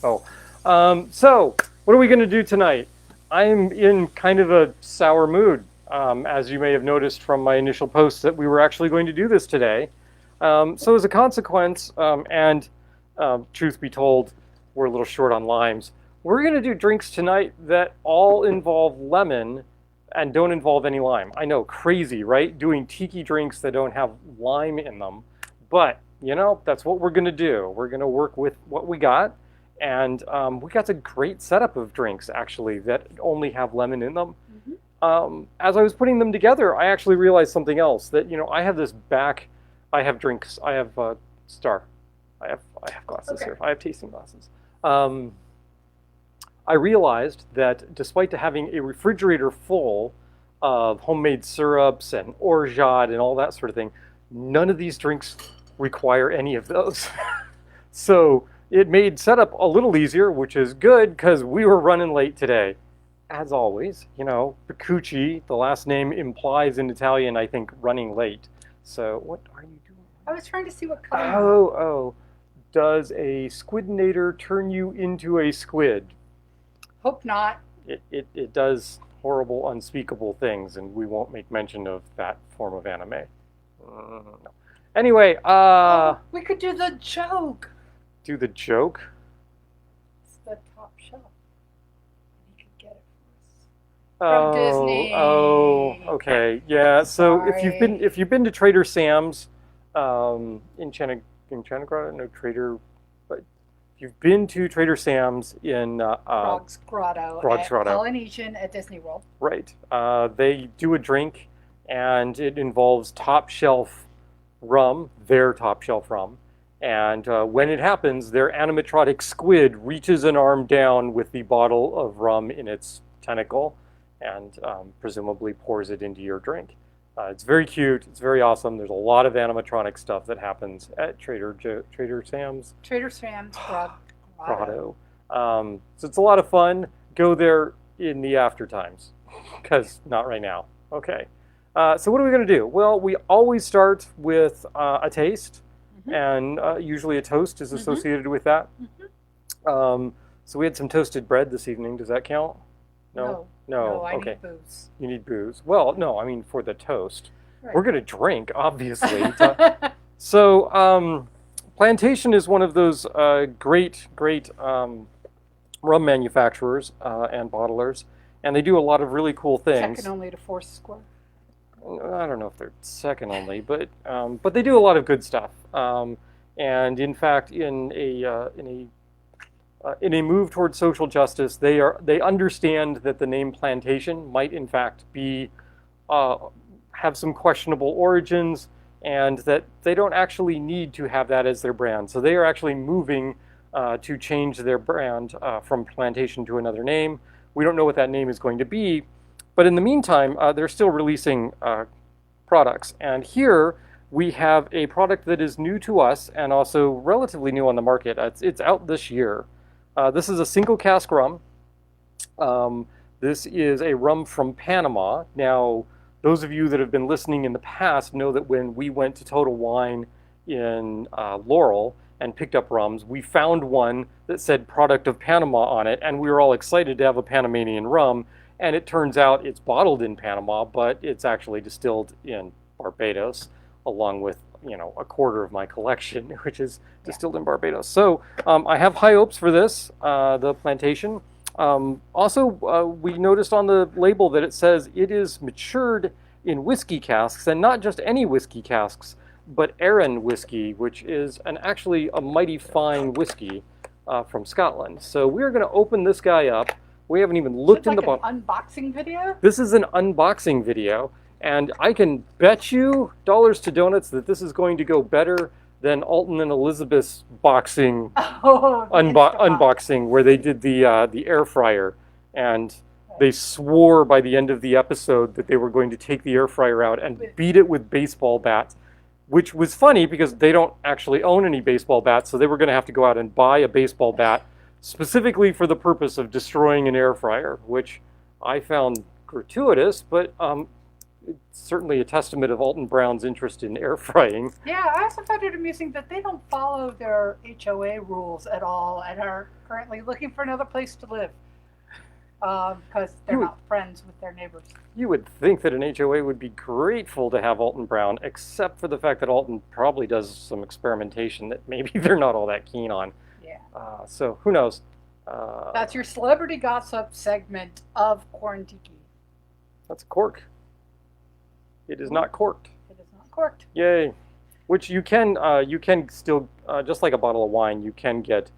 Oh, so what are we going to do tonight? I'm in kind of a sour mood, as you may have noticed from my initial post that we were actually going to do this today. So as a consequence, and truth be told, we're a little short on limes. We're going to do drinks tonight that all involve lemon and don't involve any lime. I know, crazy, right? Doing tiki drinks that don't have lime in them, but you know that's what we're going to do. We're going to work with what we got. And we got a great setup of drinks actually that only have lemon in them. As I was putting them together, I actually realized something else. That I have this back. I have drinks. I have Star. I have glasses here. I have tasting glasses. I realized that despite having a refrigerator full of homemade syrups and orgeat and all that sort of thing, none of these drinks require any of those. So it made setup a little easier, which is good because we were running late today. As always, Picucci, the last name implies in Italian, I think, running late. So what are you doing? I was trying to see what color. Oh. Does a squidinator turn you into a squid? Hope not. It does horrible, unspeakable things, and we won't make mention of that form of anime. No. Anyway, we could do the joke. Do the joke? It's the top shelf. You could get it for us. From Disney. Oh, okay. Yeah. So Sorry. if you've been to Trader Sam's in Channagrotto, no Trader, but if you've been to Trader Sam's in Frog's Grotto at Polynesian at Disney World. Right. They do a drink, and it involves top shelf rum, their top shelf rum. And when it happens, their animatronic squid reaches an arm down with the bottle of rum in its tentacle and presumably pours it into your drink. It's very cute. It's very awesome. There's a lot of animatronic stuff that happens at Trader Sam's. Trader Sam's Grotto. So it's a lot of fun. Go there in the after times, because not right now. Okay. So what are we going to do? Well, we always start with a taste. And usually a toast is associated with that. So we had some toasted bread this evening. Does that count? No, I okay. need booze. You need booze. Well, no, I mean for the toast. Right. We're going to drink, obviously. So Plantation is one of those great rum manufacturers and bottlers, and they do a lot of really cool things. Second only to Foursquare. I don't know if they're second only, but they do a lot of good stuff. And in fact, in a move towards social justice, they understand that the name Plantation might in fact be have some questionable origins, and that they don't actually need to have that as their brand. So they are actually moving to change their brand from Plantation to another name. We don't know what that name is going to be. But in the meantime, they're still releasing products. And here we have a product that is new to us and also relatively new on the market. It's out this year. This is a single cask rum. This is a rum from Panama. Now, those of you that have been listening in the past know that when we went to Total Wine in Laurel and picked up rums, we found one that said product of Panama on it, and we were all excited to have a Panamanian rum. And it turns out it's bottled in Panama, but it's actually distilled in Barbados, along with a quarter of my collection, which is distilled in Barbados. So I have high hopes for this, the Plantation. Also, we noticed on the label that it says it is matured in whiskey casks, and not just any whiskey casks, but Arran whiskey, which is actually a mighty fine whiskey from Scotland. So we're going to open this guy up. We haven't even looked in the bottle. An unboxing video? This is an unboxing video, and I can bet you dollars to donuts that this is going to go better than Alton and Elizabeth's unboxing, where they did the air fryer, and they swore by the end of the episode that they were going to take the air fryer out and beat it with baseball bats, which was funny because they don't actually own any baseball bats, so they were going to have to go out and buy a baseball bat specifically for the purpose of destroying an air fryer, which I found gratuitous, but it's certainly a testament of Alton Brown's interest in air frying. Yeah, I also find it amusing that they don't follow their HOA rules at all and are currently looking for another place to live because they're You would, not friends with their neighbors. you would think that an HOA would be grateful to have Alton Brown, except for the fact that Alton probably does some experimentation that maybe they're not all that keen on. Yeah. So who knows? That's your celebrity gossip segment of Quarantiki. That's a cork. It is not corked. It is not corked. Yay! Which you can still, just like a bottle of wine, you can get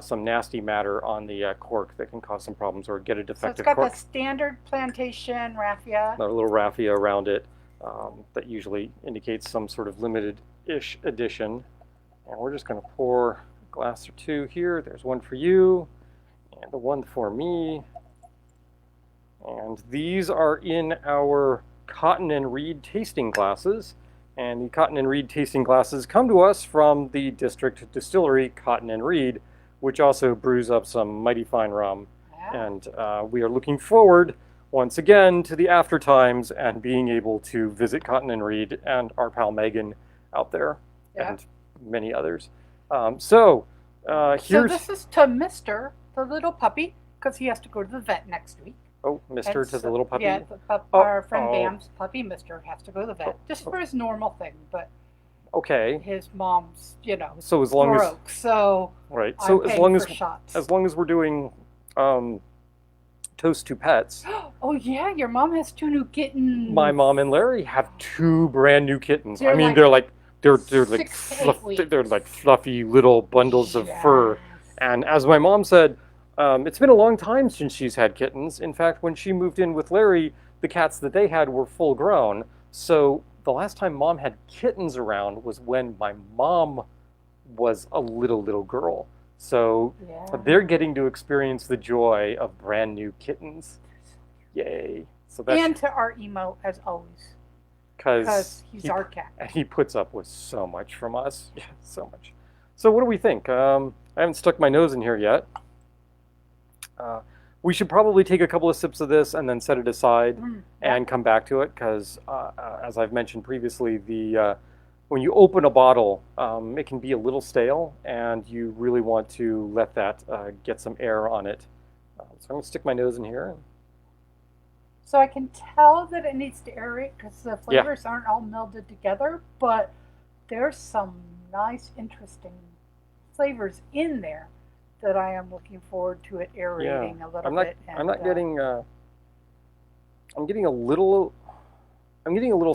some nasty matter on the cork that can cause some problems or get a So it's defective got cork. the standard plantation raffia. A little raffia around it that usually indicates some sort of limited-ish edition. And we're just going to pour a glass or two here. There's one for you, and the one for me. And these are in our Cotton and Reed tasting glasses. And the Cotton and Reed tasting glasses come to us from the district distillery Cotton and Reed, which also brews up some mighty fine rum. Yeah. And we are looking forward once again to the after times and being able to visit Cotton and Reed and our pal Megan out there Yeah. and many others. So So here's this is to Mr. the little puppy because he has to go to the vet next week. Mr. And to the so- little puppy. Yeah, Oh, our friend oh. Bam's puppy, Mr. has to go to the vet Oh, just for his normal thing, but Okay. his mom's, So as long as broke, so right. I'm So as paying long for as shots. we're doing toast to pets. Oh yeah, your mom has 2 new kittens. My mom and Larry have 2 brand new kittens. They're I mean, like they're like 6 to 8 weeks. they're like fluffy little bundles of fur. Yes. And as my mom said, it's been a long time since she's had kittens. In fact, when she moved in with Larry, the cats that they had were full grown. So the last time mom had kittens around was when my mom was a little girl. So Yeah. they're getting to experience the joy of brand new kittens. Yay. So that's And to our emo as always, because because he's our cat. and he puts up with so much from us. Yeah, so much. So what do we think? I haven't stuck my nose in here yet. We should probably take a couple of sips of this and then set it aside and come back to it because, as I've mentioned previously, when you open a bottle, it can be a little stale, and you really want to let that get some air on it. So I'm going to stick my nose in here. So I can tell that it needs to aerate because the flavors aren't all melded together, but there's some nice, interesting flavors in there that I am looking forward to it aerating a little bit. I'm not getting. I'm getting a little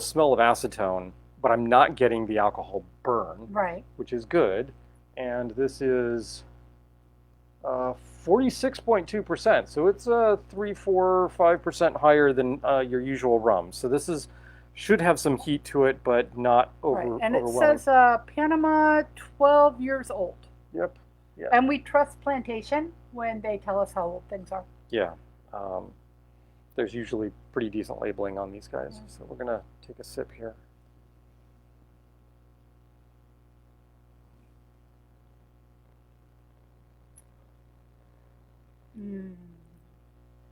smell of acetone, but I'm not getting the alcohol burn, right. which is good. And this is 46.2%, so it's 3, 4, 5% higher than your usual rum. So this should have some heat to it, but not Right. And it overwhelming. says Panama 12 years old. Yep. Yeah. And we trust Plantation when they tell us how old things are. Yeah. There's usually pretty decent labeling on these guys. So we're gonna take a sip here.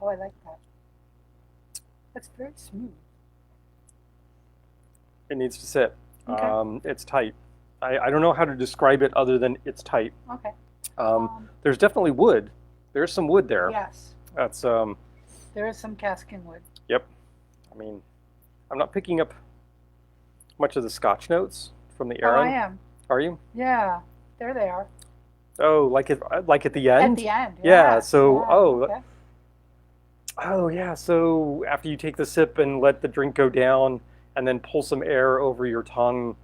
Oh, I like that. That's very smooth. It needs to sit. Okay. It's tight. I don't know how to describe it other than it's tight. Okay. There's definitely wood. There's some wood there. Yes. That's There is some casking wood. Yep. I mean, I'm not picking up much of the Scotch notes from the Oh, Aaron. I am. Are you? Yeah. There they are. Oh, like at the end? At the end. Yeah, so, Yeah, oh. okay. Oh yeah, so after you take the sip and let the drink go down and then pull some air over your tongue,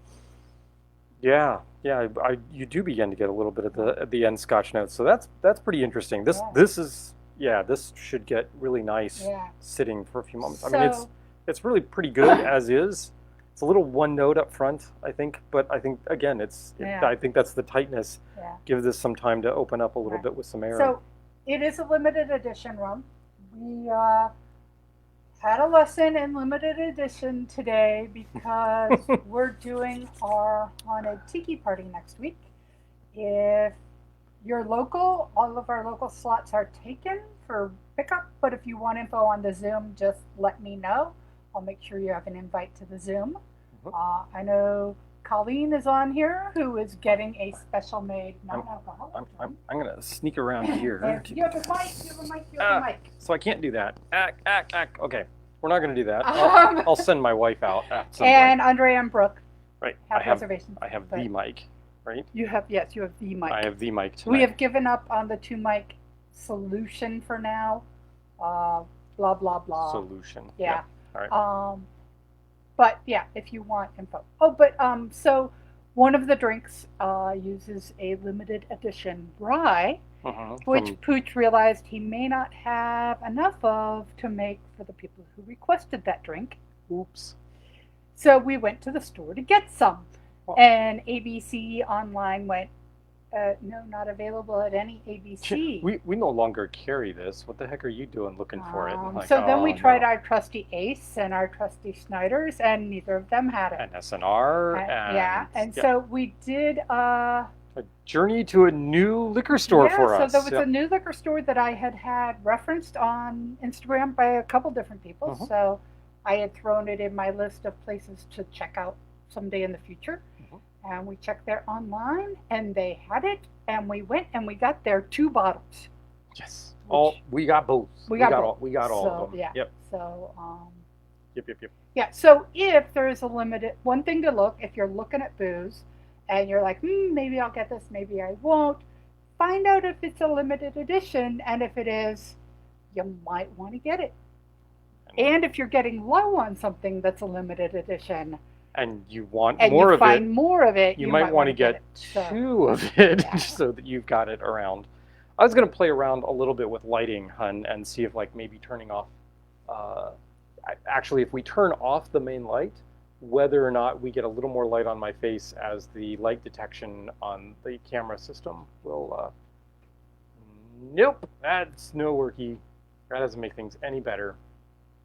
yeah, you do begin to get a little bit at the end Scotch notes. So that's pretty interesting. This should get really nice Yeah. sitting for a few moments. I mean, So- it's really pretty good as is. It's a little one note up front, I think, but I think again, Yeah. I think that's the tightness. Yeah. Give this some time to open up a little Right. bit with some air. So it is a limited edition rum. We had a lesson in limited edition today because we're doing our haunted tiki party next week. If you're local, all of our local slots are taken for pickup, but if you want info on the Zoom, just let me know. I'll make sure you have an invite to the Zoom. Mhm. I know Colleen is on here, who is getting a special made I'm, non-alcoholic I'm, drink. I'm going to sneak around here. And you have a mic, you have a mic, you have a mic. So I can't do that. Okay, we're not going to do that. Um, I'll send my wife out at some And point. Andrea and Brooke Right. have reservations. I have but the mic, right? You have, yes, you have the mic. I have the mic tonight. We have given up on the two mic solution for now. Blah blah blah. Solution. Yeah. All right. But yeah, if you want info. Oh, but so one of the drinks uses a limited edition rye, which Pooch realized he may not have enough of to make for the people who requested that drink. Oops. So we went to the store to get some. Well, and ABC Online went, no, not available at any ABC. We no longer carry this. What the heck are you doing looking for it? Like, so then we tried our trusty Ace and our trusty Snyder's, and neither of them had it. And SNR. So we did a journey to a new liquor store for us. So there was a new liquor store that I had referenced on Instagram by a couple different people. So I had thrown it in my list of places to check out someday in the future. And we checked there online, and they had it, and we went and we got their 2 bottles. Yes. We got both. We got all of them. Yeah. Yep. So Yep. Yeah. So if there is a limited, one thing to look, if you're looking at booze and you're like, maybe I'll get this, maybe I won't, find out if it's a limited edition, and if it is, you might want to get it. And if you're getting low on something that's a limited edition, and you want and more you of find it, more of it, you might want to get 2 of it so that you've got it around. I was going to play around a little bit with lighting, Hun, and see if like maybe turning off, actually if we turn off the main light, whether or not we get a little more light on my face as the light detection on the camera system will, nope, that's no worky. That doesn't make things any better.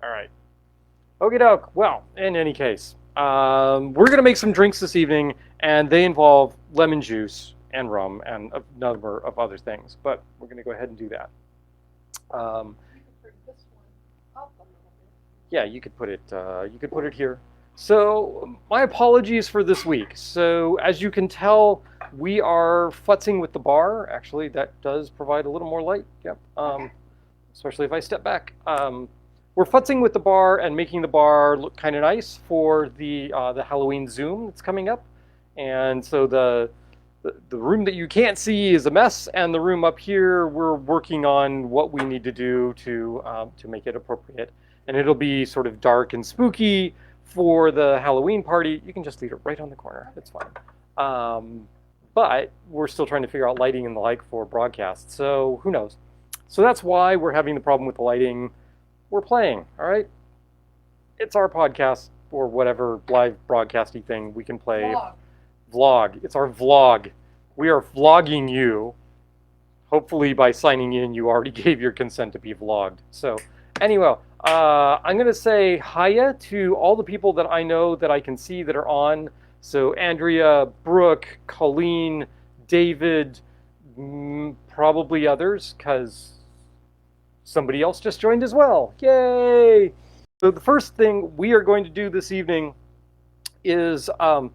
All right. Okie doke. Well, in any case, we're going to make some drinks this evening, and they involve lemon juice and rum and a number of other things. But we're going to go ahead and do that. Yeah, you could put it. You could put it here. So my apologies for this week. So as you can tell, we are futzing with the bar. Actually, that does provide a little more light. Yep. Especially if I step back. We're futzing with the bar and making the bar look kind of nice for the Halloween Zoom that's coming up. And so the room that you can't see is a mess, and the room up here we're working on what we need to do to make it appropriate. And it'll be sort of dark and spooky for the Halloween party. You can just leave it right on the corner. It's fine. But we're still trying to figure out lighting and the like for broadcast. So who knows? So that's why we're having the problem with the lighting. We're playing, all right? It's our podcast or whatever live broadcasty thing we can play. Vlog. It's our vlog. We are vlogging you. Hopefully by signing in, you already gave your consent to be vlogged. So anyway, I'm going to say hiya to all the people that I know that I can see that are on. So Andrea, Brooke, Colleen, David, probably others, because somebody else just joined as well. Yay! So the first thing we are going to do this evening is a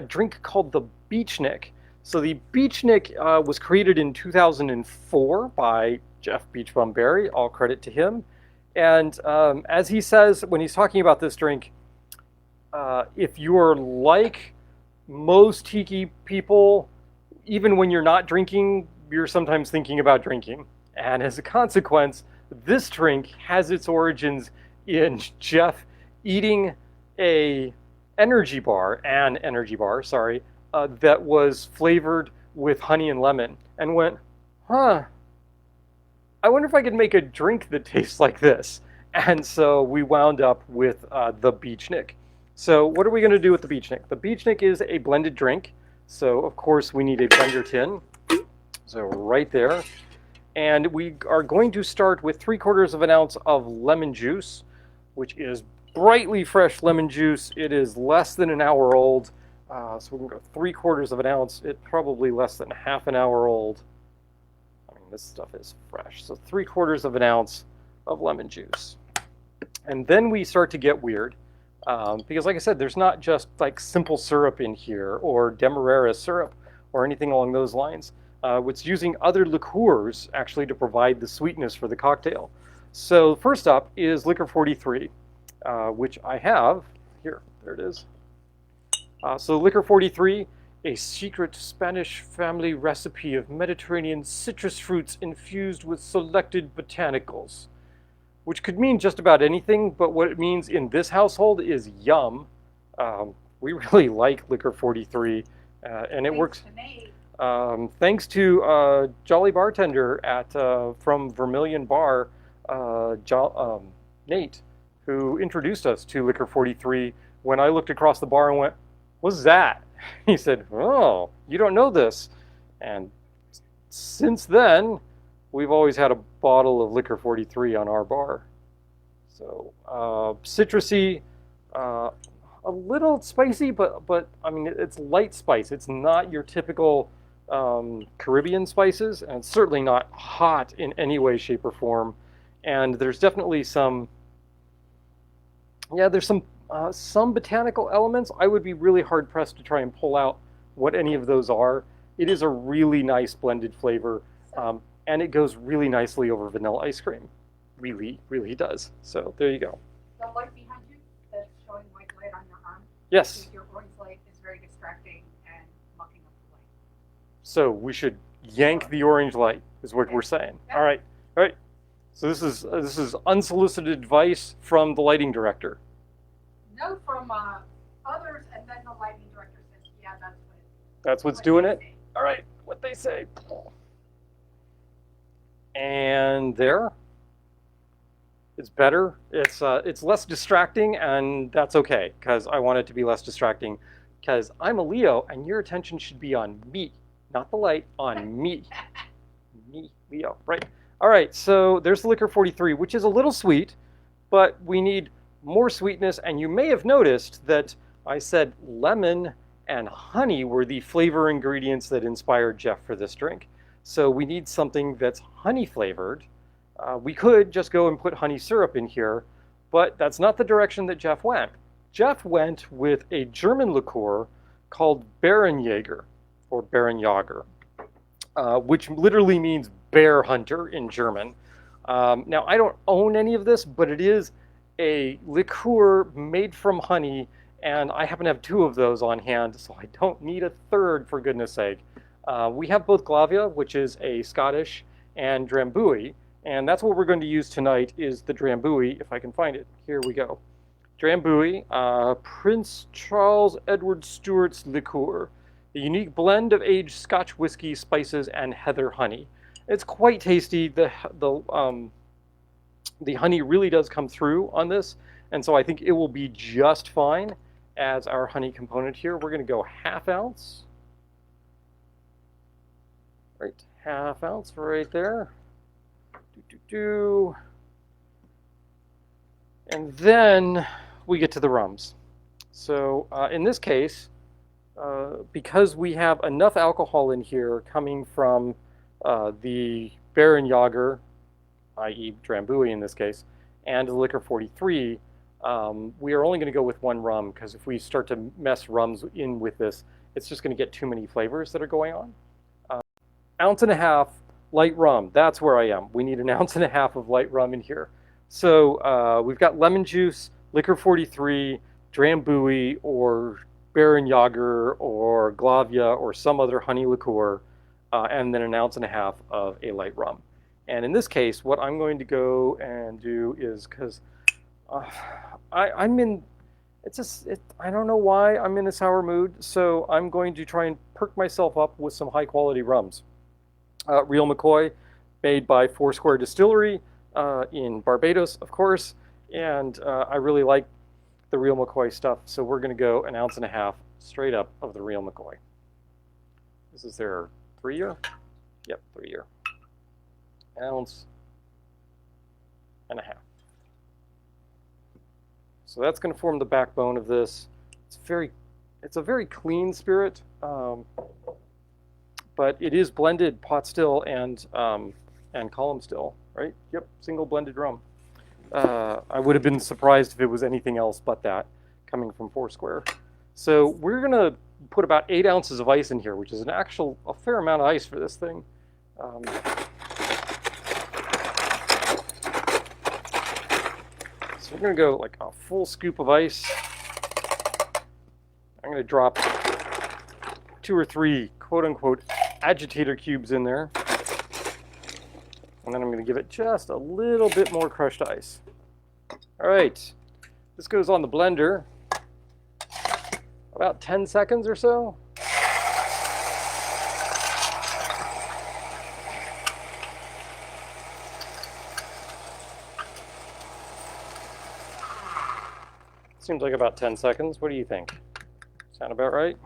drink called the Beachnik. So the Beachnik was created in 2004 by Jeff Beachbum Berry. All credit to him. And as he says when he's talking about this drink, if you're like most tiki people, even when you're not drinking, you're sometimes thinking about drinking. And as a consequence, this drink has its origins in Jeff eating an energy bar, that was flavored with honey and lemon, and went, I wonder if I could make a drink that tastes like this. And so we wound up with the Beachnik. So what are we going to do with the Beachnik? The Beachnik is a blended drink. So of course we need a blender tin. So right there. And we are going to start with 3/4 of an ounce of lemon juice, which is brightly fresh lemon juice. It is less than an hour old. So we can go 3/4 of an ounce. It's probably less than half an hour old. I mean, this stuff is fresh. So 3/4 of an ounce of lemon juice. And then we start to get weird. Because like I said, there's not just like simple syrup in here or Demerara syrup or anything along those lines. It's using other liqueurs actually to provide the sweetness for the cocktail. So first up is Liquor 43, which I have here. There it is. So Liquor 43, a secret Spanish family recipe of Mediterranean citrus fruits infused with selected botanicals, which could mean just about anything, but what it means in this household is yum. We really like Liquor 43, and it works. Thanks to Jolly Bartender at from Vermilion Bar, Nate, who introduced us to Liquor 43. When I looked across the bar and went, "What's that?" He said, "Oh, you don't know this." And since then, we've always had a bottle of Liquor 43 on our bar. So citrusy, a little spicy, but I mean it's light spice. It's not your typical Caribbean spices, and it's certainly not hot in any way, shape, or form. And there's definitely some, yeah, there's some botanical elements. I would be really hard pressed to try and pull out what any of those are. It is a really nice blended flavor, and it goes really nicely over vanilla ice cream. Really, really does. So there you go. The light behind you that's showing white light on your arm. Yes. Your orange light is very distracting and mucking up the light. So we should yank the orange light, is what we're saying. Yep. All right, all right. So this is unsolicited advice from the lighting director. No, from others, and then the lighting director says, "Yeah, That's what's doing it." All right, what they say. And there. It's better. It's less distracting, and that's okay, because I want it to be less distracting, because I'm a Leo, and your attention should be on me, not the light, on me. Me, Leo, right. All right, so there's the Liquor 43, which is a little sweet, but we need more sweetness, and you may have noticed that I said lemon and honey were the flavor ingredients that inspired Jeff for this drink. So we need something that's honey flavored. We could just go and put honey syrup in here, but that's not the direction that Jeff went. Jeff went with a German liqueur called Bärenjäger, or Bärenjäger, which literally means bear hunter in German. Now, I don't own any of this, but it is a liqueur made from honey, and I happen to have 2 of those on hand, so I don't need a third, for goodness sake. We have both Glavia, which is a Scottish, and Drambuie, and that's what we're going to use tonight is the Drambuie, if I can find it. Here we go. Drambuie, Prince Charles Edward Stuart's liqueur, a unique blend of aged Scotch whiskey, spices, and heather honey. It's quite tasty. The honey really does come through on this, and so I think it will be just fine as our honey component here. We're going to go 1/2 ounce. Right, 1/2 ounce right there. And then we get to the rums. So in this case, because we have enough alcohol in here coming from the Bärenjäger, i.e. Drambuie in this case, and the Liquor 43, we are only going to go with 1 rum, because if we start to mess rums in with this, it's just going to get too many flavors that are going on. 1.5 ounces light rum, that's where I am. We need 1.5 ounces of light rum in here. So we've got lemon juice, Liquor 43, Drambuie, or Bärenjäger, or Glavia, or some other honey liqueur, and then 1.5 ounces of a light rum. And in this case, what I'm going to go and do is, because I'm in, I don't know why I'm in a sour mood, so I'm going to try and perk myself up with some high quality rums. Real McCoy, made by Foursquare Distillery in Barbados, of course, and I really like the Real McCoy stuff, so we're going to go 1.5 ounces straight up of the Real McCoy. This is their 3-year? Yep, 3-year. 1.5 ounces. So that's going to form the backbone of this. It's a very clean spirit. But it is blended pot still and column still, right? Yep, single blended rum. I would have been surprised if it was anything else but that. coming from Foursquare. So we're going to put about 8 ounces of ice in here, which is a fair amount of ice for this thing. So we're going to go like a full scoop of ice. I'm going to drop 2 or 3 quote-unquote agitator cubes in there. And then I'm going to give it just a little bit more crushed ice. All right, this goes on the blender about 10 seconds or so. Seems like about 10 seconds. What do you think? Sound about right?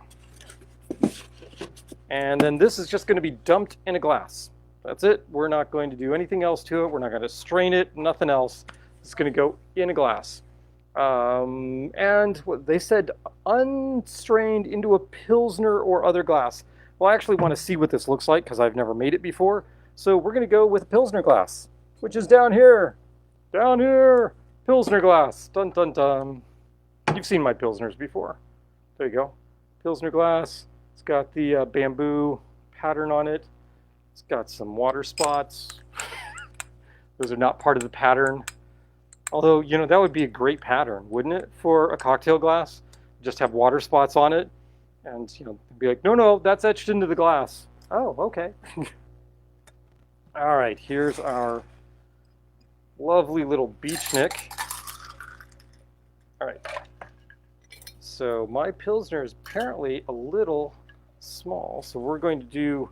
And then this is just going to be dumped in a glass. That's it. We're not going to do anything else to it. We're not going to strain it, nothing else. It's going to go in a glass. And what they said, unstrained into a Pilsner or other glass. Well, I actually want to see what this looks like because I've never made it before. So we're going to go with a Pilsner glass, which is down here. Down here. Pilsner glass. Dun, dun, dun. You've seen my Pilsners before. There you go. Pilsner glass. It's got the bamboo pattern on it. It's got some water spots. Those are not part of the pattern. Although, you know, that would be a great pattern, wouldn't it, for a cocktail glass? Just have water spots on it and, you know, be like, no, that's etched into the glass. Oh, okay. All right, here's our lovely little Beachnik. All right. So my Pilsner is apparently a little small, so we're going to do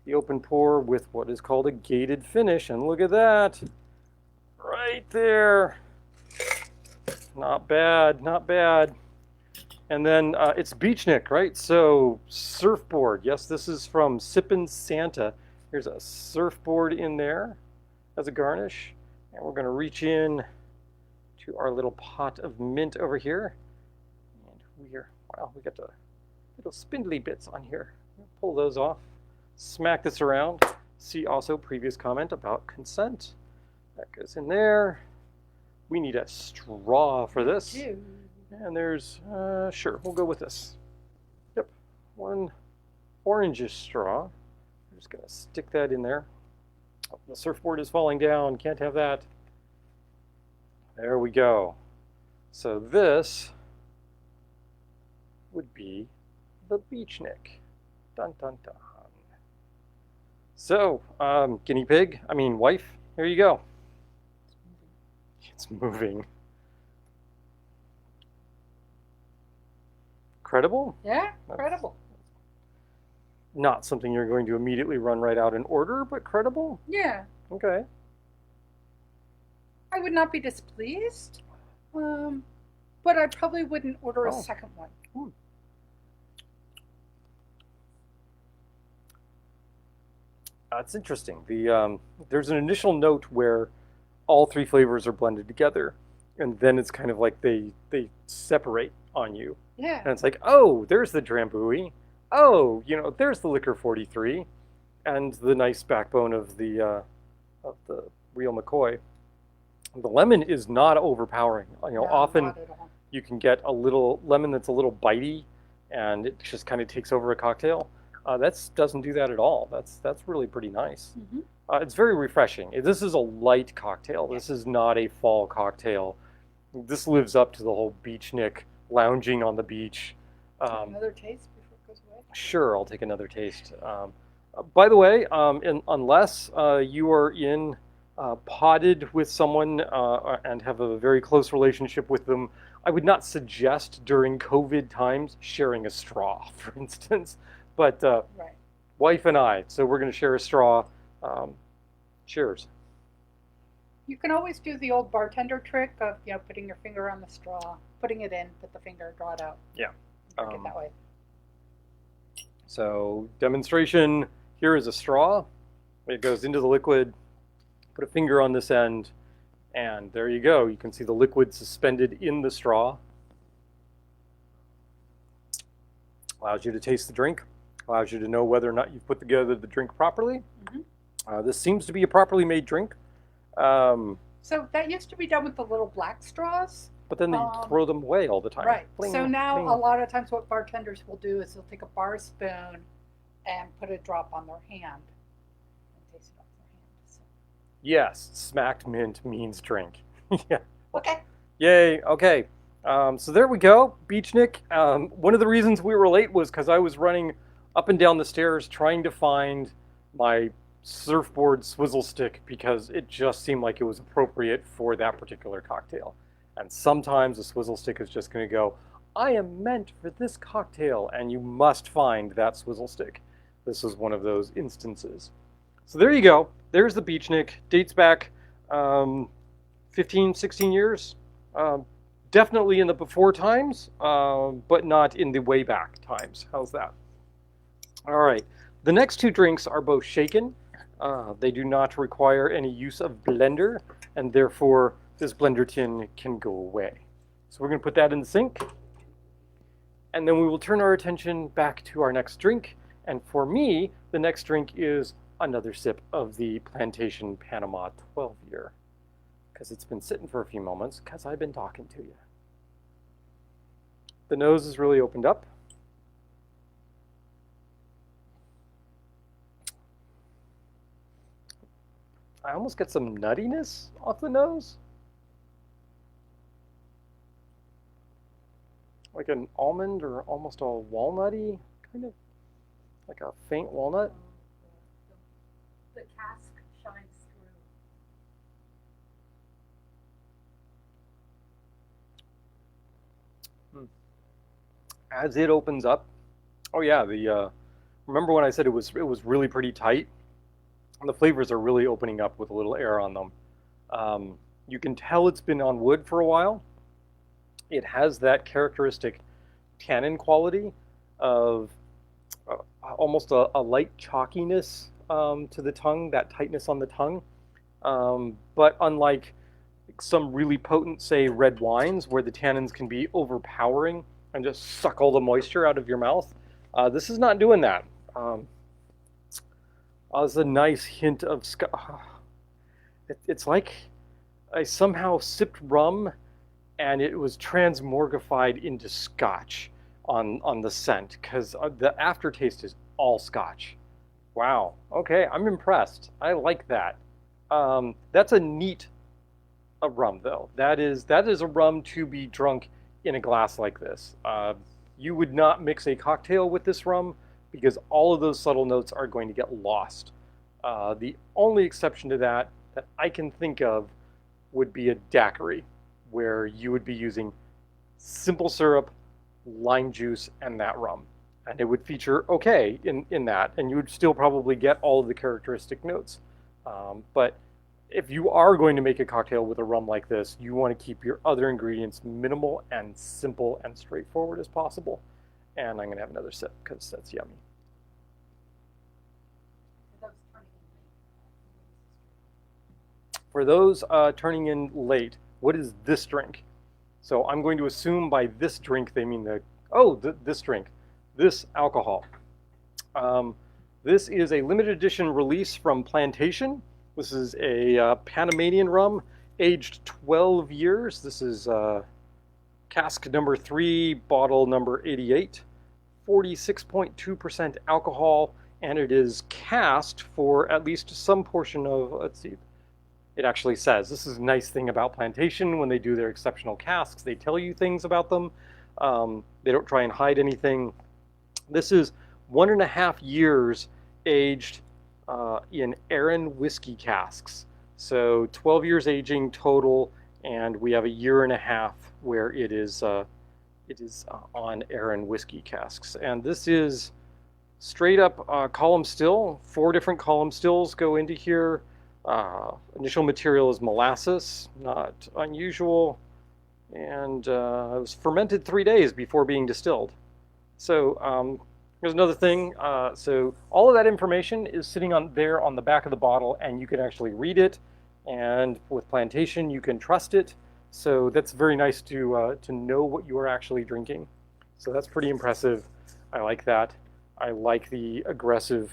the open pour with what is called a gated finish, and look at that. Right there. Not bad, not bad. And then it's Beachnik, right? So surfboard. Yes, this is from Sippin' Santa. Here's a surfboard in there as a garnish. And we're going to reach in to our little pot of mint over here. And we got the little spindly bits on here. Pull those off. Smack this around. See also previous comment about consent. That goes in there. We need a straw for this. And there's, sure, we'll go with this. Yep, 1 orangish straw. I'm just gonna stick that in there. Oh, the surfboard is falling down, can't have that. There we go. So this would be the Beachnik. Dun, dun, dun. So, wife, here you go. It's moving. Credible? Yeah, credible. Not something you're going to immediately run right out and order, but credible? Yeah. Okay. I would not be displeased, but I probably wouldn't order a second one. It's interesting. There's an initial note where all 3 flavors are blended together, and then it's kind of like they separate on you. Yeah. And it's like, oh, there's the Drambuie. Oh, you know, there's the Liquor 43, and the nice backbone of the real McCoy. The lemon is not overpowering. You know, No, often not at all. you can get a little lemon that's a little bitey, and it just kind of takes over a cocktail. That doesn't do that at all. That's really pretty nice. Mm-hmm. It's very refreshing. This is a light cocktail. This is not a fall cocktail. This lives up to the whole Beachnik, lounging on the beach. Another taste before it goes away? Sure, I'll take another taste. By the way, unless you are potted with someone and have a very close relationship with them, I would not suggest during COVID times sharing a straw, for instance. But Right. wife and I, so we're going to share a straw. Cheers. You can always do the old bartender trick of, you know, putting your finger on the straw, putting it in, put the finger, draw it out. Yeah. Drink it that way. So demonstration, here is a straw. It goes into the liquid. Put a finger on this end, and there you go. You can see the liquid suspended in the straw. Allows you to taste the drink. Allows you to know whether or not you've put together the drink properly. Mm-hmm. This seems to be a properly made drink. So that used to be done with the little black straws. But then they throw them away all the time. Right. Bling, so now bling. a lot of times what bartenders will do is they'll take a bar spoon and put a drop on their hand and taste it off their hand. So. Yes, smacked mint means drink. Yeah. Okay. Yay. Okay. So there we go, Beachnik. One of the reasons we were late was because I was running up and down the stairs trying to find my surfboard swizzle stick because it just seemed like it was appropriate for that particular cocktail. And sometimes a swizzle stick is just going to go, I am meant for this cocktail, and you must find that swizzle stick. This was one of those instances. So there you go. There's the Beachnik. Dates back 15, 16 years. Definitely in the before times, but not in the way back times. How's that? All right. The next two drinks are both shaken. They do not require any use of blender, and therefore this blender tin can go away. So we're going to put that in the sink, and then we will turn our attention back to our next drink. And for me, the next drink is another sip of the Plantation Panama 12-year. Because it's been sitting for a few moments, because I've been talking to you. The nose is really opened up. I almost get some nuttiness off the nose. Like an almond or almost a walnutty, kind of like a faint walnut. The cask shines through. As it opens up, oh yeah, remember when I said it was really pretty tight? The flavors are really opening up with a little air on them. You can tell it's been on wood for a while. It has that characteristic tannin quality of almost a light chalkiness to the tongue, that tightness on the tongue. But unlike some really potent, say, red wines, where the tannins can be overpowering and just suck all the moisture out of your mouth, this is not doing that. There's a nice hint of it's like I somehow sipped rum and it was transmorgified into scotch on the scent, because the aftertaste is all scotch. Wow. Okay, I'm impressed. I like that. That's a neat rum, though. That is a rum to be drunk in a glass like this. You would not mix a cocktail with this rum because all of those subtle notes are going to get lost. The only exception to that I can think of would be a daiquiri, where you would be using simple syrup, lime juice, and that rum. And it would feature okay in that, and you would still probably get all of the characteristic notes. But if you are going to make a cocktail with a rum like this, you want to keep your other ingredients minimal and simple and straightforward as possible. And I'm going to have another sip because that's yummy. For those turning in late, what is this drink? So I'm going to assume by this drink they mean this drink, this alcohol. This is a limited edition release from Plantation. This is a Panamanian rum, aged 12 years. This is cask number 3, bottle number 88, 46.2% alcohol, and it is cast for at least some portion of, let's see, it actually says, this is a nice thing about Plantation. When they do their exceptional casks, they tell you things about them. They don't try and hide anything. This is 1.5 years aged in Arran whiskey casks. So 12 years aging total, and we have 1.5 years where it is on Arran whiskey casks. And this is straight up column still. 4 different column stills go into here. Initial material is molasses, not unusual, and it was fermented 3 days before being distilled. So here's another thing. So all of that information is sitting on the back of the bottle, and you can actually read it. And with Plantation, you can trust it. So that's very nice to know what you are actually drinking. So that's pretty impressive. I like that. I like the aggressive.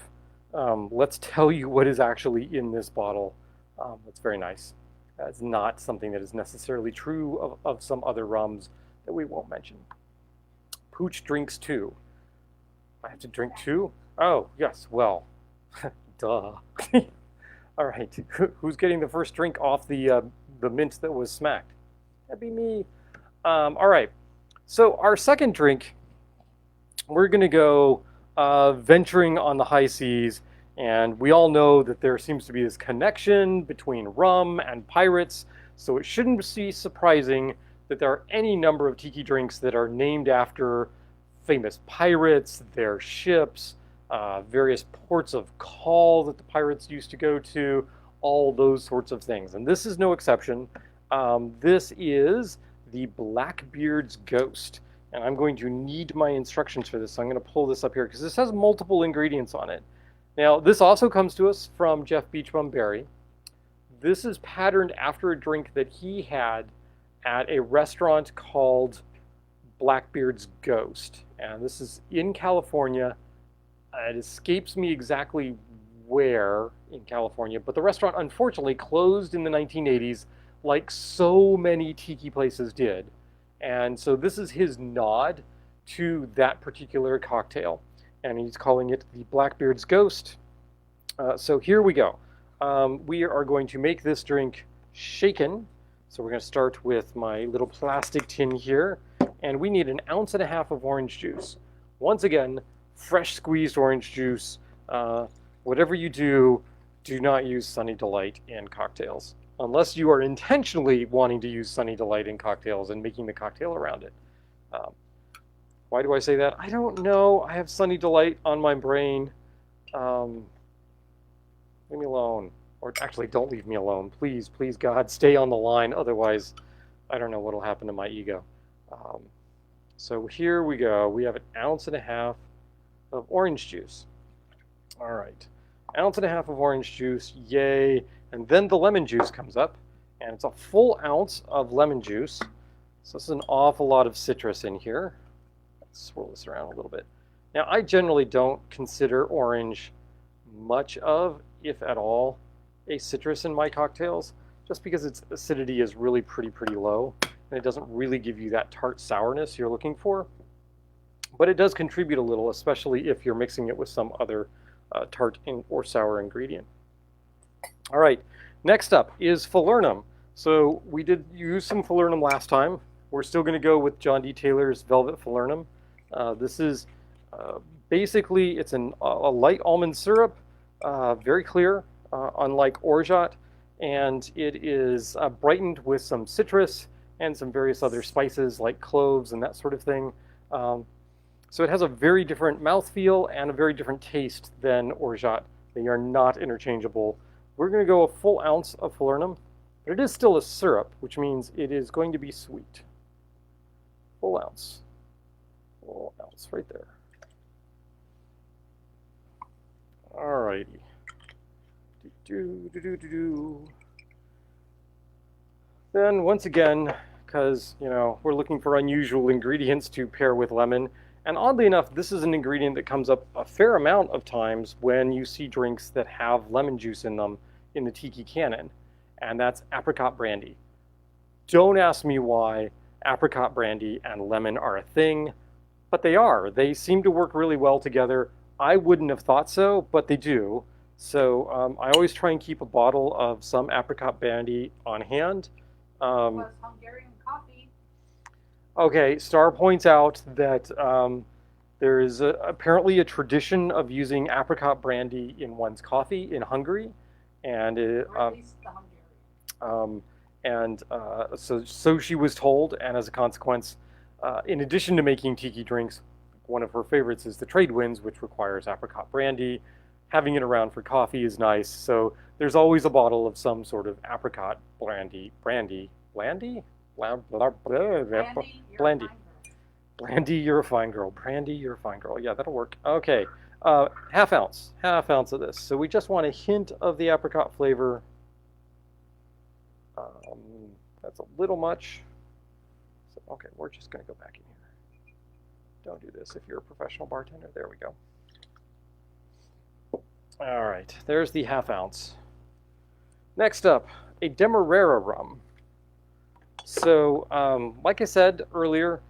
Let's tell you what is actually in this bottle. That's very nice. That's not something that is necessarily true of some other rums that we won't mention. Pooch drinks two. I have to drink two? Oh, yes, well, duh. All right, who's getting the first drink off the mint that was smacked? That'd be me. All right, so our second drink, we're going to go venturing on the high seas, and we all know that there seems to be this connection between rum and pirates, so it shouldn't be surprising that there are any number of tiki drinks that are named after famous pirates, their ships, various ports of call that the pirates used to go to, all those sorts of things. And this is no exception. This is the Blackbeard's Ghost. And I'm going to need my instructions for this. So I'm going to pull this up here because this has multiple ingredients on it. Now, this also comes to us from Jeff Beachbum Berry. This is patterned after a drink that he had at a restaurant called Blackbeard's Ghost. And this is in California. It escapes me exactly where in California, but the restaurant unfortunately closed in the 1980s, like so many tiki places did. And so this is his nod to that particular cocktail. And he's calling it the Blackbeard's Ghost. So here we go. We are going to make this drink shaken. So we're going to start with my little plastic tin here. And we need 1.5 ounces of orange juice. Once again, fresh squeezed orange juice. Whatever you do, do not use Sunny Delight in cocktails. Unless you are intentionally wanting to use Sunny Delight in cocktails and making the cocktail around it. Why do I say that? I don't know. I have Sunny Delight on my brain. Leave me alone. Or actually, don't leave me alone. Please, please, God, stay on the line. Otherwise, I don't know what will happen to my ego. So here we go. We have 1.5 ounces of orange juice. All right. 1.5 ounces of orange juice. Yay. And then the lemon juice comes up, and it's a full ounce of lemon juice. So this is an awful lot of citrus in here. Let's swirl this around a little bit. Now, I generally don't consider orange much of, if at all, a citrus in my cocktails, just because its acidity is really pretty low, and it doesn't really give you that tart sourness you're looking for. But it does contribute a little, especially if you're mixing it with some other tart or sour ingredient. All right, next up is Fallernum. So we did use some Fallernum last time. We're still going to go with John D. Taylor's Velvet Fallernum. This is basically, it's a light almond syrup, very clear, unlike orgeat, and it is brightened with some citrus and some various other spices like cloves and that sort of thing. So it has a very different mouthfeel and a very different taste than orgeat. They are not interchangeable. We're going to go a full ounce of Fallernum, but it is still a syrup, which means it is going to be sweet. Full ounce. Full ounce right there. All righty. Then once again, because we're looking for unusual ingredients to pair with lemon, and oddly enough, this is an ingredient that comes up a fair amount of times when you see drinks that have lemon juice in them in the tiki canon, and that's apricot brandy. Don't ask me why apricot brandy and lemon are a thing, but they are. They seem to work really well together. I wouldn't have thought so, but they do. So I always try and keep a bottle of some apricot brandy on hand. Was Hungarian coffee. Okay, Star points out that there is apparently a tradition of using apricot brandy in one's coffee in Hungary, and Or at least the Hungarian. so she was told, and as a consequence, in addition to making tiki drinks, one of her favorites is the trade winds, which requires apricot brandy. Having it around for coffee is nice, so there's always a bottle of some sort of apricot brandy. Brandy, you're a fine girl. Brandy, you're a fine girl. Yeah, that'll work. Okay, half ounce of this. So we just want a hint of the apricot flavor. That's a little much. So, okay, we're just going to go back in here. Don't do this if you're a professional bartender. There we go. All right, there's the half ounce. Next up, a Demerara Rum. So, like I said earlier,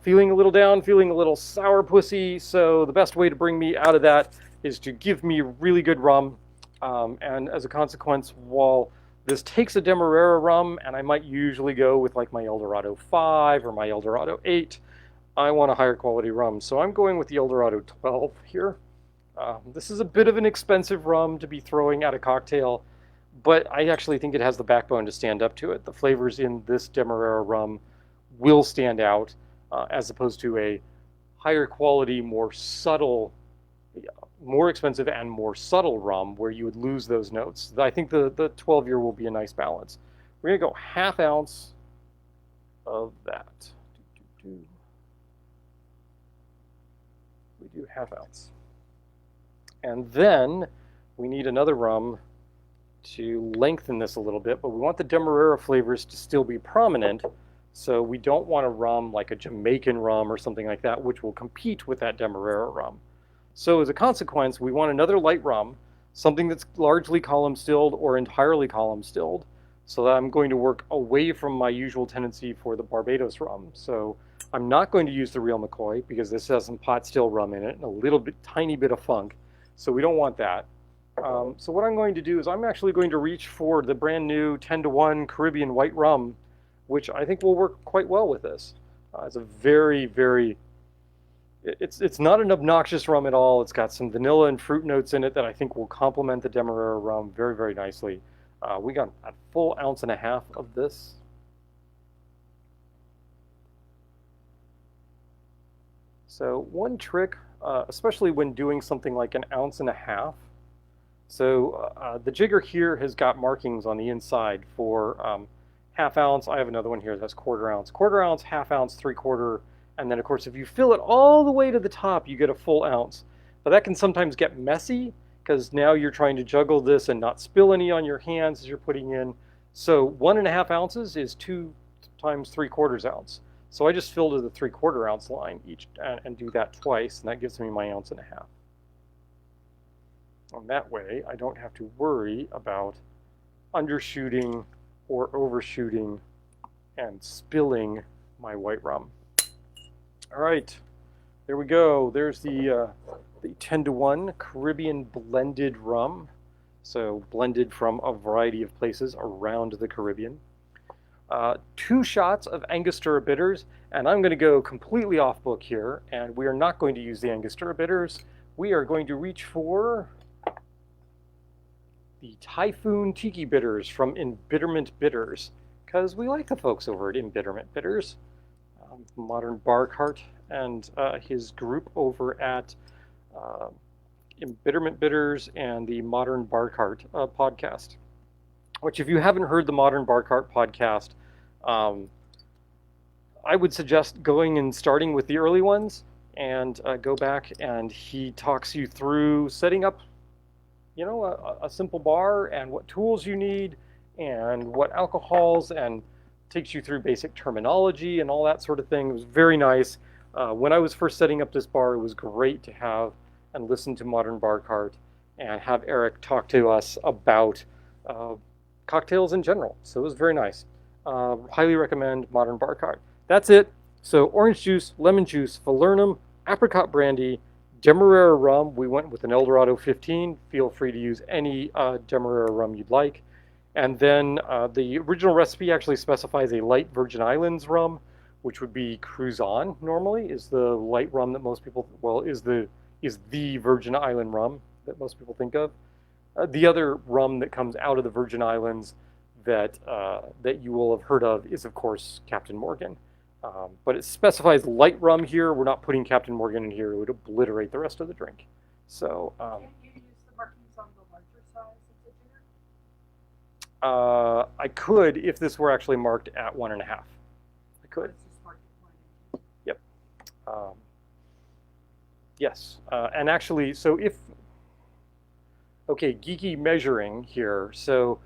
feeling a little down, feeling a little sourpussy, so the best way to bring me out of that is to give me really good rum. And as a consequence, while this takes a Demerara rum, and I might usually go with like my Eldorado 5 or my Eldorado 8, I want a higher quality rum. So I'm going with the Eldorado 12 here. This is a bit of an expensive rum to be throwing at a cocktail, but I actually think it has the backbone to stand up to it. The flavors in this Demerara rum will stand out as opposed to a higher quality, more subtle, more expensive and more subtle rum where you would lose those notes. I think the 12-year will be a nice balance. We're going to go half ounce of that. We do half ounce. And then we need another rum to lengthen this a little bit, but we want the Demerara flavors to still be prominent, so we don't want a rum like a Jamaican rum or something like that, which will compete with that Demerara rum. So as a consequence, we want another light rum, something that's largely column stilled or entirely column stilled, so that I'm going to work away from my usual tendency for the Barbados rum. So I'm not going to use the Real McCoy because this has some pot still rum in it and a little bit, tiny bit of funk, so we don't want that. So what I'm going to do is I'm actually going to reach for the brand new 10-to-1 Caribbean white rum, which I think will work quite well with this. It's a very, very, it's not an obnoxious rum at all. It's got some vanilla and fruit notes in it that I think will complement the Demerara rum very, very nicely. We got a full ounce and a half of this. So one trick, especially when doing something like an ounce and a half, so the jigger here has got markings on the inside for half ounce. I have another one here that's quarter ounce, half ounce, 3/4, and then of course if you fill it all the way to the top, you get a full ounce. But that can sometimes get messy because now you're trying to juggle this and not spill any on your hands as you're putting in. So 1.5 ounces is 2 times 3/4 ounce. So I just fill to the 3/4 ounce line each and do that twice, and that gives me my ounce and a half. And that way, I don't have to worry about undershooting or overshooting and spilling my white rum. All right, there we go. There's the 10-to-1 Caribbean blended rum. So blended from a variety of places around the Caribbean. 2 shots of Angostura bitters, and I'm going to go completely off book here, and we are not going to use the Angostura bitters. We are going to reach for the Typhoon Tiki bitters from Embitterment Bitters, because we like the folks over at Embitterment Bitters. Modern Bar Cart and his group over at Embitterment Bitters and the Modern Bar Cart podcast. Which, if you haven't heard the Modern Bar Cart podcast, I would suggest going and starting with the early ones and go back, and he talks you through setting up, you know, a simple bar and what tools you need and what alcohols, and takes you through basic terminology and all that sort of thing. It was very nice. When I was first setting up this bar, it was great to have and listen to Modern Bar Cart and have Eric talk to us about cocktails in general. So it was very nice. Highly recommend Modern Bar Cart. That's it. So orange juice, lemon juice, Fallernum, apricot brandy, Demerara rum. We went with an Eldorado 15. Feel free to use any Demerara rum you'd like. And then the original recipe actually specifies a light Virgin Islands rum, which would be Cruzan normally, is the light rum that most people, well, is the Virgin Island rum that most people think of. The other rum that comes out of the Virgin Islands that you will have heard of is, of course, Captain Morgan. But it specifies light rum here. We're not putting Captain Morgan in here. It would obliterate the rest of the drink. So. Can't you use the markings on the larger size of the jigger? I could if this were actually marked at 1.5. I could. It's just marked at 1.5. Yep. Yes. And actually, so if, okay, geeky measuring here. So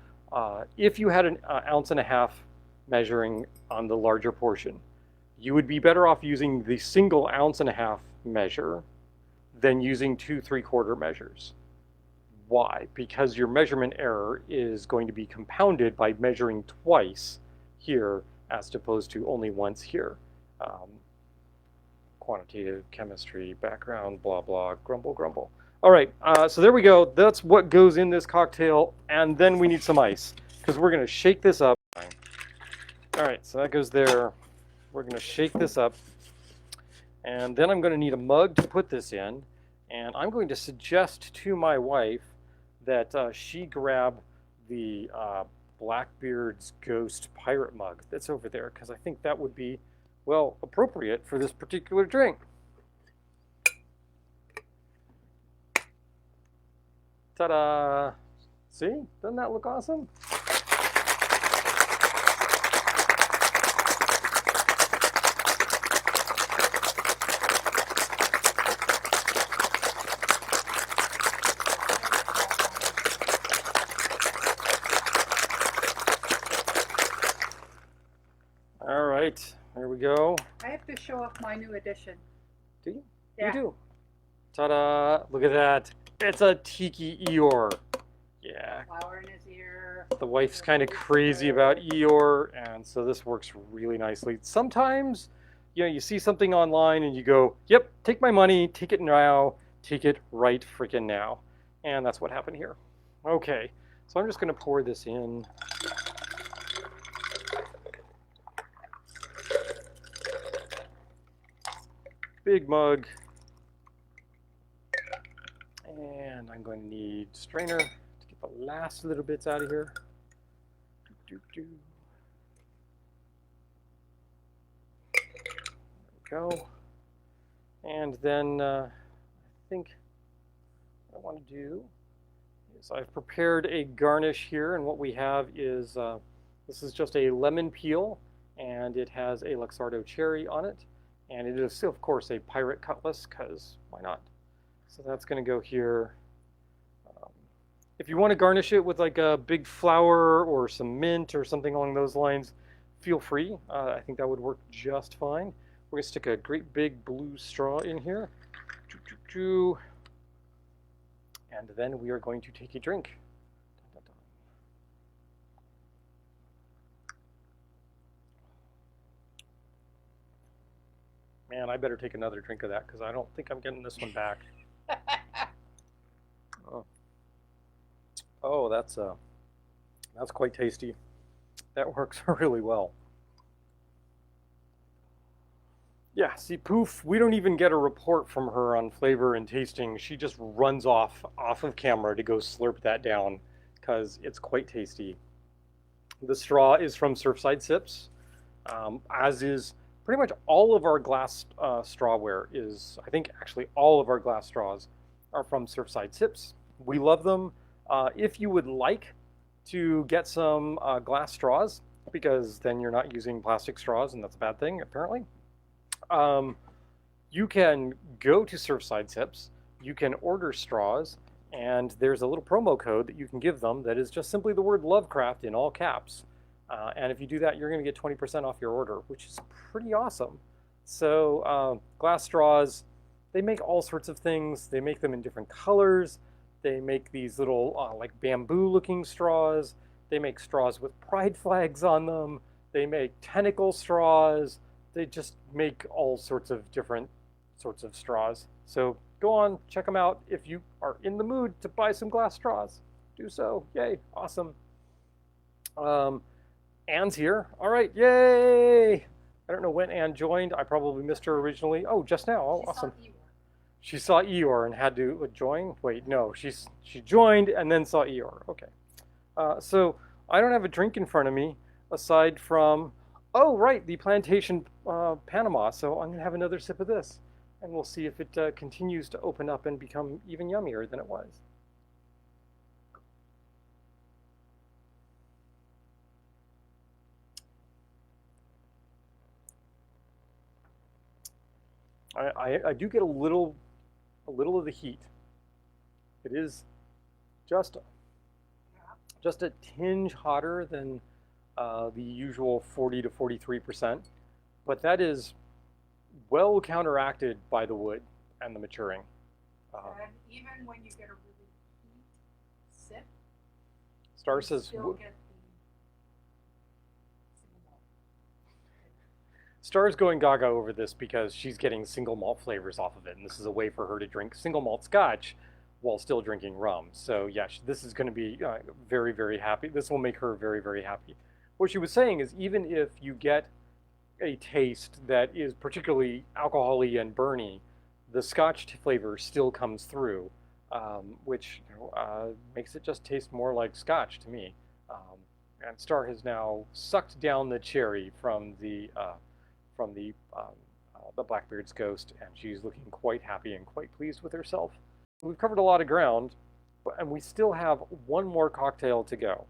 if you had an ounce and a half measuring on the larger portion, you would be better off using the single ounce and a half measure than using 2 3/4 measures. Why? Because your measurement error is going to be compounded by measuring twice here as opposed to only once here. Quantitative chemistry, background, blah, blah, grumble, grumble. All right, so there we go. That's what goes in this cocktail, and then we need some ice because we're going to shake this up. All right, so that goes there. We're going to shake this up, and then I'm going to need a mug to put this in, and I'm going to suggest to my wife that she grab the Blackbeard's Ghost Pirate mug that's over there because I think that would be, well, appropriate for this particular drink. Ta-da! See? Doesn't that look awesome? All right, there we go. I have to show off my new addition. Do you? Yeah. You do. Ta-da! Look at that. It's a Tiki Eeyore. Yeah. Flower in his ear. The wife's kind of crazy about Eeyore, and so this works really nicely. Sometimes, you know, you see something online and you go, yep, take my money, take it now, take it right freaking now. And that's what happened here. Okay, so I'm just going to pour this in. Big mug. And I'm going to need strainer to get the last little bits out of here. There we go. And then I think what I want to do is I've prepared a garnish here, and what we have is this is just a lemon peel, and it has a Luxardo cherry on it, and it is, of course, a pirate cutlass, because why not? So that's going to go here. If you want to garnish it with like a big flower or some mint or something along those lines, feel free. I think that would work just fine. We're going to stick a great big blue straw in here. And then we are going to take a drink. Man, I better take another drink of that because I don't think I'm getting this one back. Oh, that's quite tasty. That works really well. Yeah, see, Poof, we don't even get a report from her on flavor and tasting. She just runs off of camera to go slurp that down because it's quite tasty. The straw is from Surfside Sips, as is pretty much all of our glass strawware is, I think actually all of our glass straws are from Surfside Sips. We love them. If you would like to get some glass straws, because then you're not using plastic straws, and that's a bad thing, apparently, you can go to Surfside Sips, you can order straws, and there's a little promo code that you can give them that is just simply the word Lovecraft in all caps. And if you do that, you're going to get 20% off your order, which is pretty awesome. So glass straws, they make all sorts of things. They make them in different colors. They make these little like bamboo-looking straws. They make straws with pride flags on them. They make tentacle straws. They just make all sorts of different sorts of straws. So go on, check them out. If you are in the mood to buy some glass straws, do so. Yay, awesome. Anne's here. All right, yay! I don't know when Anne joined. I probably missed her originally. Oh, just now. Oh, awesome. She saw Eeyore and had to join? Wait, no, she joined and then saw Eeyore. Okay. So I don't have a drink in front of me aside from, oh, right, the Plantation Panama. So I'm going to have another sip of this, and we'll see if it continues to open up and become even yummier than it was. I do get a little of the heat. It is just a tinge hotter than the usual 40 to 43%, but that is well counteracted by the wood and the maturing. And even when you get a really heat sip, Star you says, still get the single malt. Star's going gaga over this because she's getting single malt flavors off of it, and this is a way for her to drink single malt scotch while still drinking rum. So yeah, this is going to be very, very happy. This will make her very, very happy. What she was saying is even if you get a taste that is particularly alcohol-y and burny, the scotch flavor still comes through, which makes it just taste more like scotch to me. And Star has now sucked down the cherry from the Blackbeard's ghost, and she's looking quite happy and quite pleased with herself. We've covered a lot of ground, and we still have one more cocktail to go.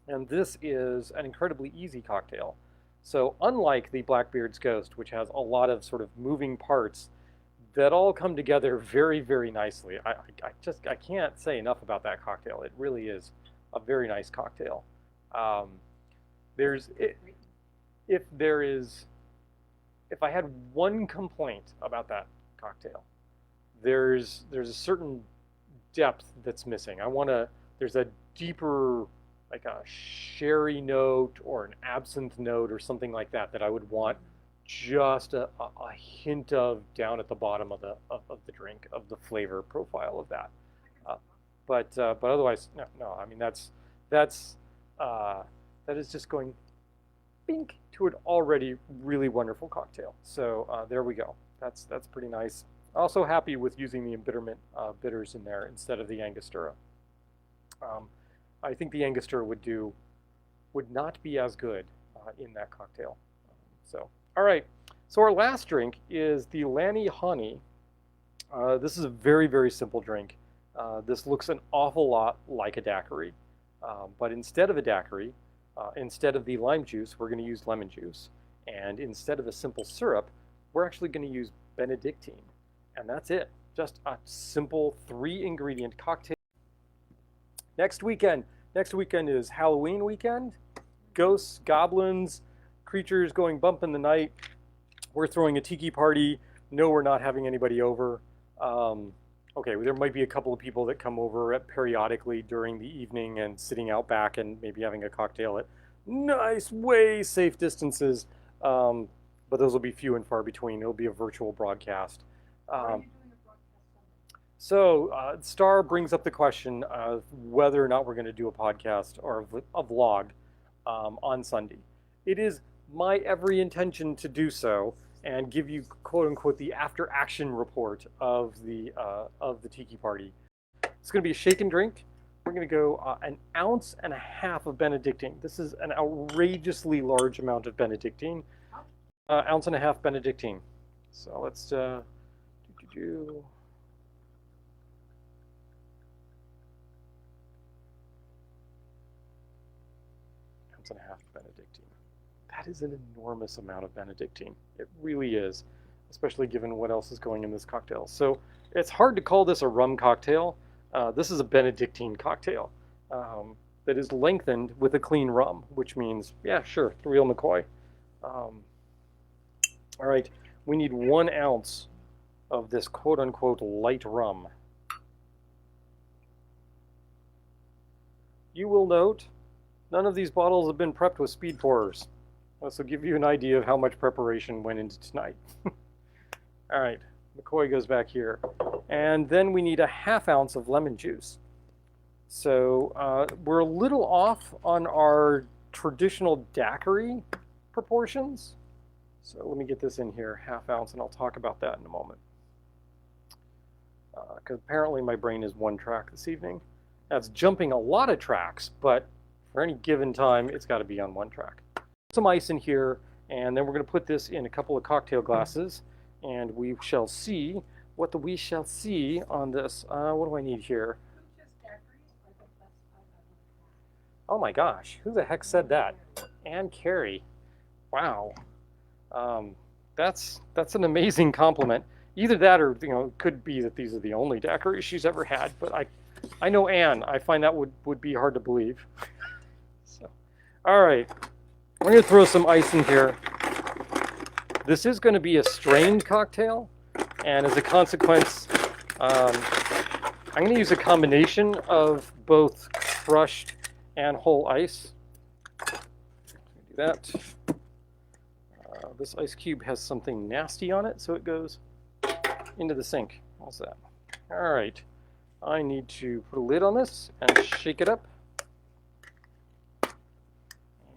And this is an incredibly easy cocktail. So unlike the Blackbeard's Ghost, which has a lot of sort of moving parts that all come together very, very nicely, I can't say enough about that cocktail. It really is a very nice cocktail. If I had one complaint about that cocktail, there's a certain depth that's missing. There's a deeper, like a sherry note or an absinthe note or something like that I would want just a hint of down at the bottom of the drink, of the flavor profile of that. But otherwise, no. I mean that is just going bink to an already really wonderful cocktail. So there we go. That's pretty nice. Also happy with using the embitterment bitters in there instead of the Angostura. I think the Angostura would not be as good in that cocktail. All right. So our last drink is the Lanny Honey. This is a very, very simple drink. This looks an awful lot like a daiquiri, but instead of a daiquiri, instead of the lime juice, we're going to use lemon juice, and instead of a simple syrup, we're actually going to use Benedictine, and that's it. Just a simple 3-ingredient cocktail. Next weekend is Halloween weekend. Ghosts, goblins, creatures going bump in the night. We're throwing a tiki party. No, we're not having anybody over. Okay, there might be a couple of people that come over periodically during the evening and sitting out back and maybe having a cocktail at nice, way safe distances. But those will be few and far between. It'll be a virtual broadcast. So Star brings up the question of whether or not we're going to do a podcast or a vlog on Sunday. It is my every intention to do so and give you, quote unquote, the after action report of the tiki party. It's going to be a shake and drink. We're going to go 1.5 ounces of Benedictine. This is an outrageously large amount of Benedictine. 1.5 ounces Benedictine. So let's do. 1.5 ounces Benedictine. That is an enormous amount of Benedictine. It really is, especially given what else is going in this cocktail. So it's hard to call this a rum cocktail. This is a Benedictine cocktail that is lengthened with a clean rum, which means, yeah, sure, real McCoy. All right, we need 1 ounce of this quote-unquote light rum. You will note none of these bottles have been prepped with speed pourers. This will give you an idea of how much preparation went into tonight. All right, McCoy goes back here. And then we need 1/2 ounce of lemon juice. So we're a little off on our traditional daiquiri proportions. So let me get this in here, 1/2 ounce, and I'll talk about that in a moment. Because apparently my brain is one track this evening. That's jumping a lot of tracks, but for any given time, it's got to be on one track. Some ice in here, and then we're going to put this in a couple of cocktail glasses, and we shall see what we shall see on this. What do I need here? Oh my gosh, who the heck said that? Ann Carey. Wow. That's an amazing compliment. Either that or, it could be that these are the only daiquiris she's ever had, but I know Anne. I find that would be hard to believe. So, all right. We're going to throw some ice in here. This is going to be a strained cocktail, and as a consequence, I'm going to use a combination of both crushed and whole ice. Do that. This ice cube has something nasty on it, so it goes into the sink. How's that? All right. I need to put a lid on this and shake it up.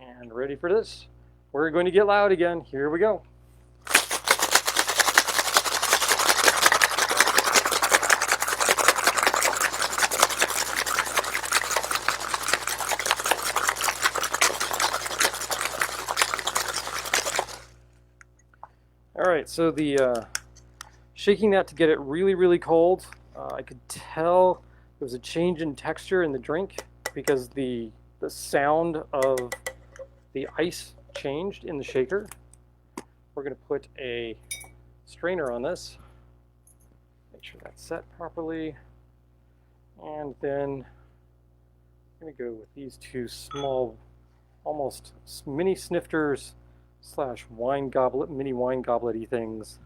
And ready for this. We're going to get loud again. Here we go. All right, so the shaking that to get it really, really cold, I could tell there was a change in texture in the drink because the sound of the ice changed in the shaker. We're going to put a strainer on this, make sure that's set properly, and then I'm going to go with these two small, almost mini snifters / wine goblet, mini wine goblet-y things.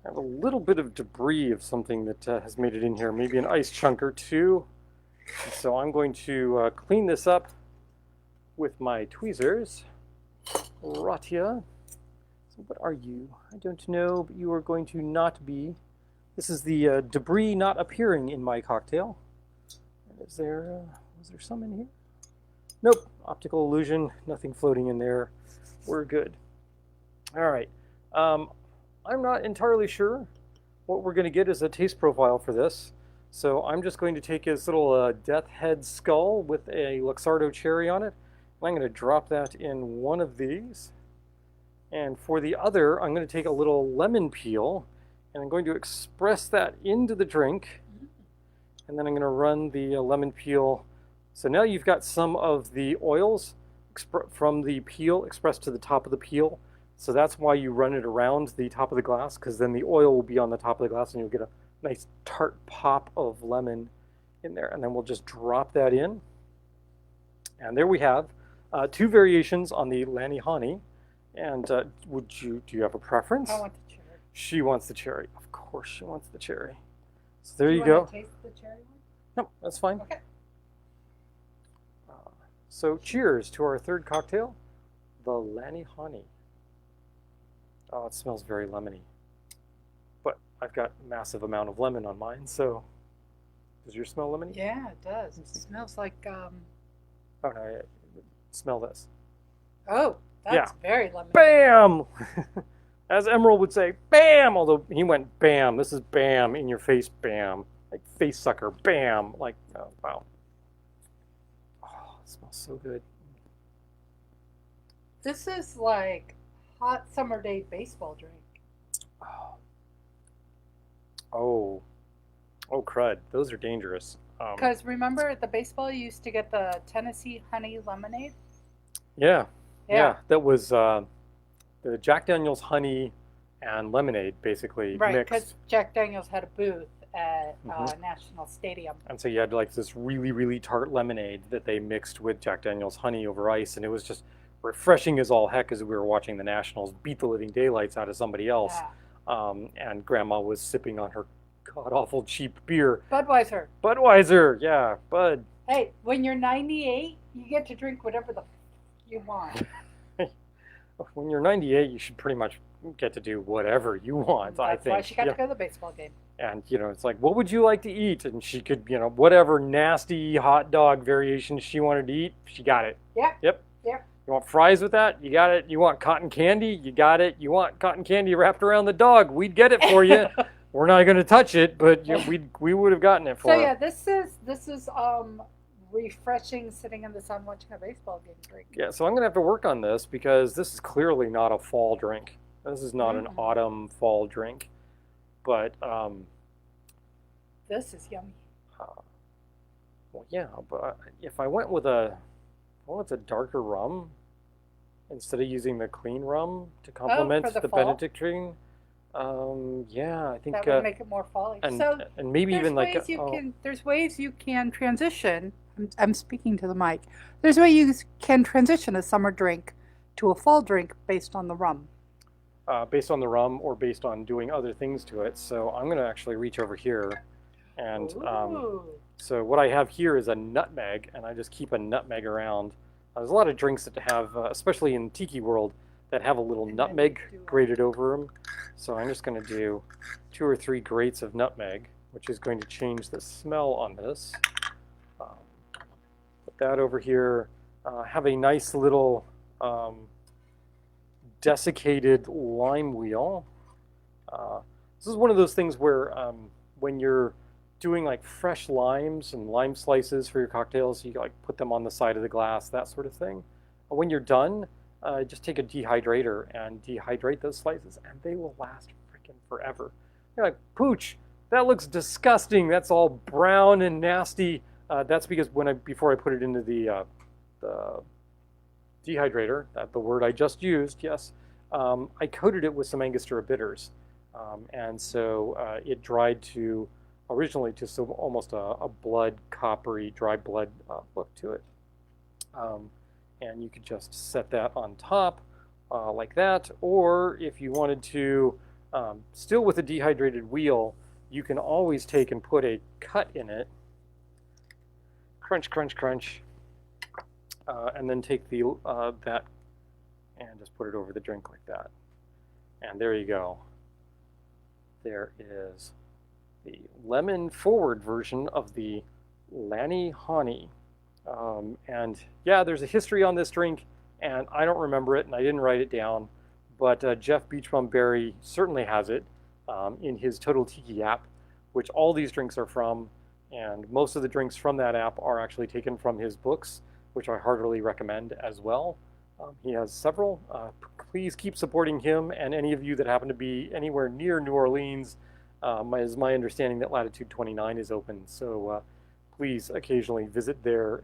I have a little bit of debris of something that has made it in here, maybe an ice chunk or two. And so I'm going to clean this up with my tweezers. Right here. So what are you? I don't know, but you are going to not be. This is the debris not appearing in my cocktail. Was there some in here? Nope, optical illusion, nothing floating in there. We're good. All right. I'm not entirely sure what we're going to get as a taste profile for this. So I'm just going to take this little death head skull with a Luxardo cherry on it. And I'm going to drop that in one of these. And for the other, I'm going to take a little lemon peel and I'm going to express that into the drink. And then I'm going to run the lemon peel. So now you've got some of the oils from the peel expressed to the top of the peel. So that's why you run it around the top of the glass, because then the oil will be on the top of the glass and you'll get a nice tart pop of lemon in there. And then we'll just drop that in. And there we have two variations on the Lanny Honey. And do you have a preference? I want the cherry. She wants the cherry. Of course she wants the cherry. So there you go. go. Taste the cherry one? No, that's fine. Okay. So cheers to our third cocktail, the Lanny Honey. Oh, it smells very lemony. But I've got a massive amount of lemon on mine, so does yours smell lemony? Yeah, it does. It smells like Oh no, smell this. Oh, that's very lemony. Bam! As Emerald would say, bam! Although he went bam. This is bam, in your face, bam. Like face sucker, bam. Like, oh, wow. Oh, it smells so good. This is like hot summer day baseball drink. Oh, crud. Those are dangerous. Because remember at the baseball, you used to get the Tennessee honey lemonade? Yeah. That was the Jack Daniel's honey and lemonade, basically, right, mixed. because Jack Daniel's had a booth at National Stadium. And so you had like this really, really tart lemonade that they mixed with Jack Daniel's honey over ice, and it was just refreshing as all heck as we were watching the Nationals beat the living daylights out of somebody else. Yeah. And Grandma was sipping on her god-awful cheap beer. Budweiser, yeah, Bud. Hey, when you're 98, you get to drink whatever the you want. When you're 98, you should pretty much get to do whatever you want, I think. That's why she got to go to the baseball game. And, it's like, what would you like to eat? And she could, whatever nasty hot dog variation she wanted to eat, she got it. Yep. You want fries with that? You got it. You want cotton candy? You got it. You want cotton candy wrapped around the dog? We'd get it for you. We're not going to touch it, but we would have gotten it for her. you. So yeah, this is refreshing sitting in the sun watching a baseball game drink. Yeah, so I'm going to have to work on this because this is clearly not a fall drink. This is not an autumn fall drink. But this is yummy. Well, yeah, but if I went with a darker rum instead of using the clean rum to complement the Benedictine, yeah, I think that would make it more fall-y. And maybe even like there's ways you can transition I'm speaking to the mic. There's a way you can transition a summer drink to a fall drink based on the rum. Based on the rum or based on doing other things to it. So I'm going to actually reach over here. And so what I have here is a nutmeg, and I just keep a nutmeg around. There's a lot of drinks that have, especially in tiki world, that have a little nutmeg grated over them. So I'm just going to do 2 or 3 grates of nutmeg, which is going to change the smell on this. Put that over here. Have a nice little desiccated lime wheel. This is one of those things where when you're doing like fresh limes and lime slices for your cocktails, you like put them on the side of the glass, that sort of thing. When you're done, just take a dehydrator and dehydrate those slices, and they will last freaking forever. You're like, Pooch, that looks disgusting. That's all brown and nasty. That's because before I put it into the dehydrator, the word I just used, yes, I coated it with some Angostura bitters. And so it dried to originally just almost a blood, coppery, dry blood look to it. And you could just set that on top like that. Or if you wanted to, still with a dehydrated wheel, you can always take and put a cut in it. Crunch, crunch, crunch. And then take that and just put it over the drink like that. And there you go. There is the lemon forward version of the Lanny Honey. And yeah, there's a history on this drink, and I don't remember it, and I didn't write it down, but Jeff Beachbum Berry certainly has it in his Total Tiki app, which all these drinks are from, and most of the drinks from that app are actually taken from his books, which I heartily recommend as well. He has several. Please keep supporting him, and any of you that happen to be anywhere near New Orleans, is my understanding that Latitude 29 is open, so please occasionally visit there.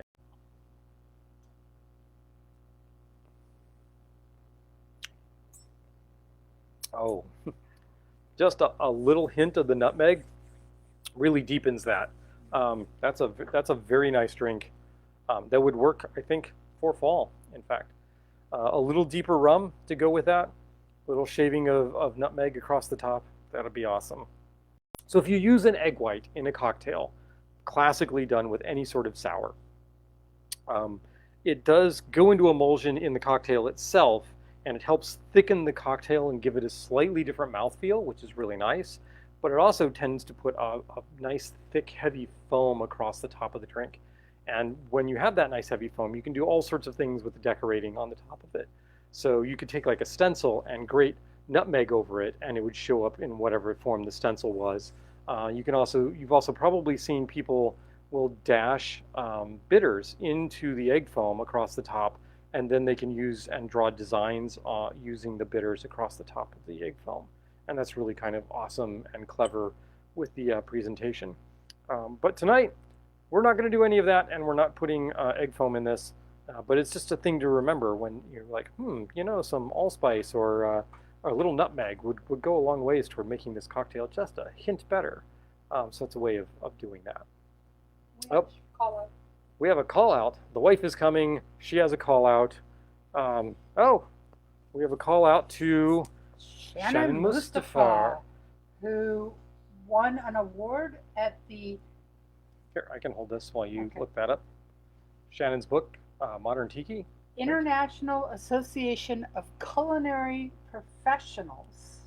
Oh, just a little hint of the nutmeg really deepens that. That's a very nice drink. That would work, I think, for fall, in fact. A little deeper rum to go with that. A little shaving of nutmeg across the top. That'd be awesome. So if you use an egg white in a cocktail, classically done with any sort of sour, it does go into emulsion in the cocktail itself, and it helps thicken the cocktail and give it a slightly different mouthfeel, which is really nice. But it also tends to put a nice, thick, heavy foam across the top of the drink. And when you have that nice heavy foam, you can do all sorts of things with the decorating on the top of it. So you could take like a stencil and grate nutmeg over it, and it would show up in whatever form the stencil was. You've also probably seen people will dash bitters into the egg foam across the top, and then they can use and draw designs using the bitters across the top of the egg foam. And that's really kind of awesome and clever with the presentation. But tonight, we're not going to do any of that, and we're not putting egg foam in this, but it's just a thing to remember when you're like, some allspice or a little nutmeg would go a long ways toward making this cocktail just a hint better. So it's a way of doing that. We have a call out. The wife is coming. She has a call out. We have a call out to Shannon Mustafa, who won an award at the... Here, I can hold this while you look that up. Shannon's book, Modern Tiki. International Association of Culinary Professionals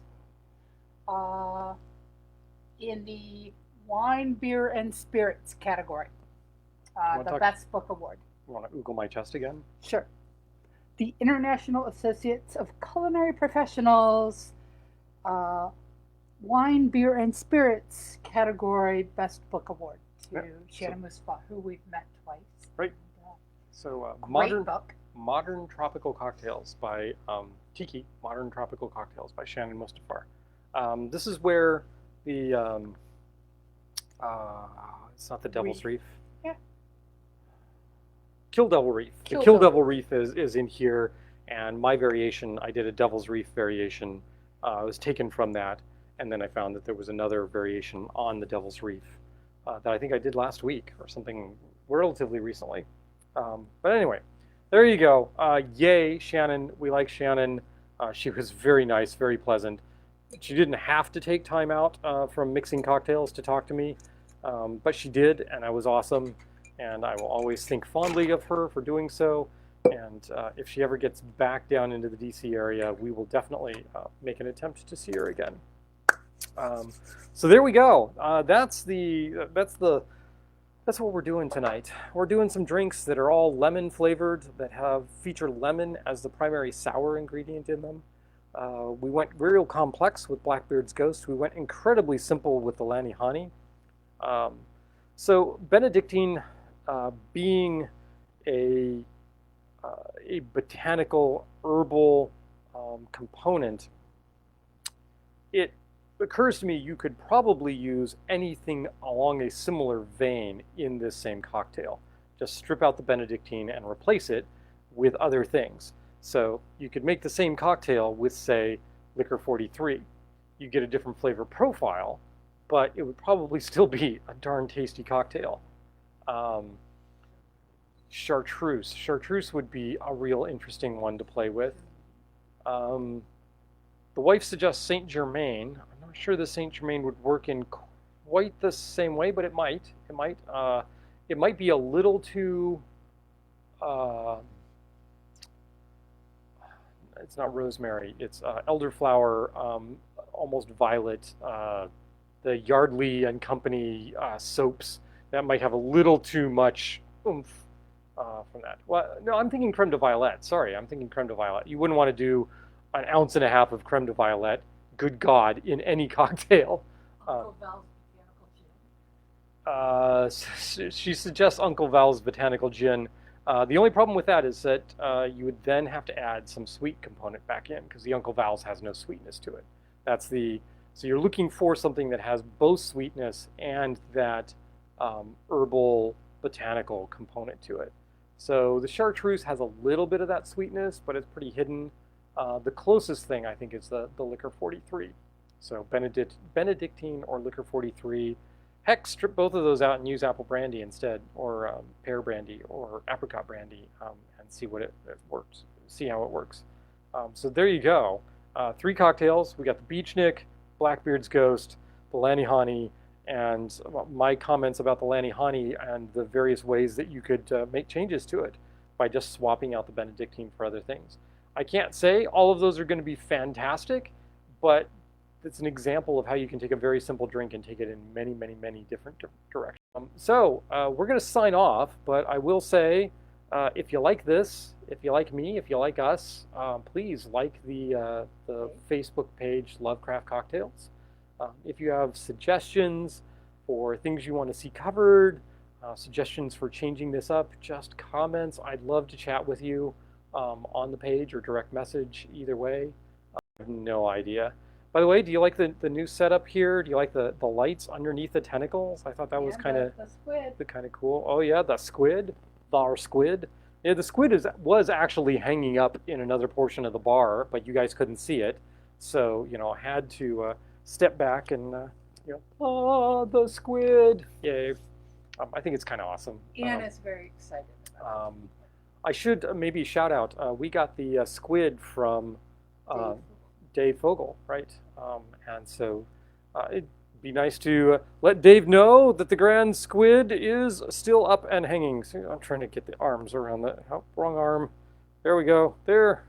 in the Wine, Beer, and Spirits category. The Best Book Award. You want to oogle my chest again? Sure. The International Associates of Culinary Professionals Wine, Beer, and Spirits category Best Book Award to Shannon Mustafa, who we've met twice. Right. So Great book. Modern Tropical Cocktails by Tiki, Modern Tropical Cocktails by Shannon Mustafa. This is where the, it's not the Devil's Reef. Yeah. Kill Devil Reef. The Kill Devil Reef is in here, and my variation, I did a Devil's Reef variation. It was taken from that, and then I found that there was another variation on the Devil's Reef that I think I did last week or something relatively recently. But anyway, there you go. Yay, Shannon. We like Shannon. She was very nice, very pleasant. She didn't have to take time out from mixing cocktails to talk to me, but she did, and I was awesome. And I will always think fondly of her for doing so. And if she ever gets back down into the DC area, we will definitely make an attempt to see her again. So there we go. That's what we're doing tonight. We're doing some drinks that are all lemon flavored, that feature lemon as the primary sour ingredient in them. We went real complex with Blackbeard's Ghost. We went incredibly simple with the Lanny Honey. So Benedictine, being a botanical herbal component, it occurs to me you could probably use anything along a similar vein in this same cocktail. Just strip out the Benedictine and replace it with other things. So you could make the same cocktail with, say, Liquor 43. You get a different flavor profile, but it would probably still be a darn tasty cocktail. Chartreuse. Chartreuse would be a real interesting one to play with. The wife suggests Saint Germain. I'm not sure the Saint Germain would work in quite the same way, but it might. It might be a little too. It's not rosemary. It's elderflower, almost violet. The Yardley and Company soaps that might have a little too much oomph from that. Well, no, I'm thinking creme de violet. Sorry, I'm thinking creme de violet. You wouldn't want to do an ounce and a half of creme de violet. Good God, in any cocktail. Uncle Val's Botanical Gin. She suggests Uncle Val's Botanical Gin. The only problem with that is that you would then have to add some sweet component back in because the Uncle Val's has no sweetness to it. So you're looking for something that has both sweetness and that herbal botanical component to it. So the chartreuse has a little bit of that sweetness, but it's pretty hidden. The closest thing I think is the Liquor 43. So Benedictine or Liquor 43. Heck, strip both of those out and use apple brandy instead, or pear brandy, or apricot brandy, and see what it works. See how it works. So there you go. 3 cocktails. We got the Beachnik, Blackbeard's Ghost, the Lanny Honey, and my comments about the Lanny Honey and the various ways that you could make changes to it by just swapping out the Benedictine for other things. I can't say all of those are going to be fantastic, but it's an example of how you can take a very simple drink and take it in many, many, many different directions. So we're going to sign off, but I will say, if you like this, if you like me, if you like us, please like the Facebook page Lovecraft Cocktails. If you have suggestions for things you want to see covered, suggestions for changing this up, just comments. I'd love to chat with you on the page or direct message, either way. I have no idea. By the way, do you like the new setup here? Do you like the lights underneath the tentacles? I thought that was kind of cool. Oh yeah, the squid, our squid. Yeah, the squid was actually hanging up in another portion of the bar, but you guys couldn't see it, so I had to step back and the squid. Yay! I think it's kind of awesome. Ian is very excited about it. I should maybe shout out. We got the squid from Dave Fogel, right? And so it'd be nice to let Dave know that the grand squid is still up and hanging. So I'm trying to get the arms around the wrong arm. There we go. There.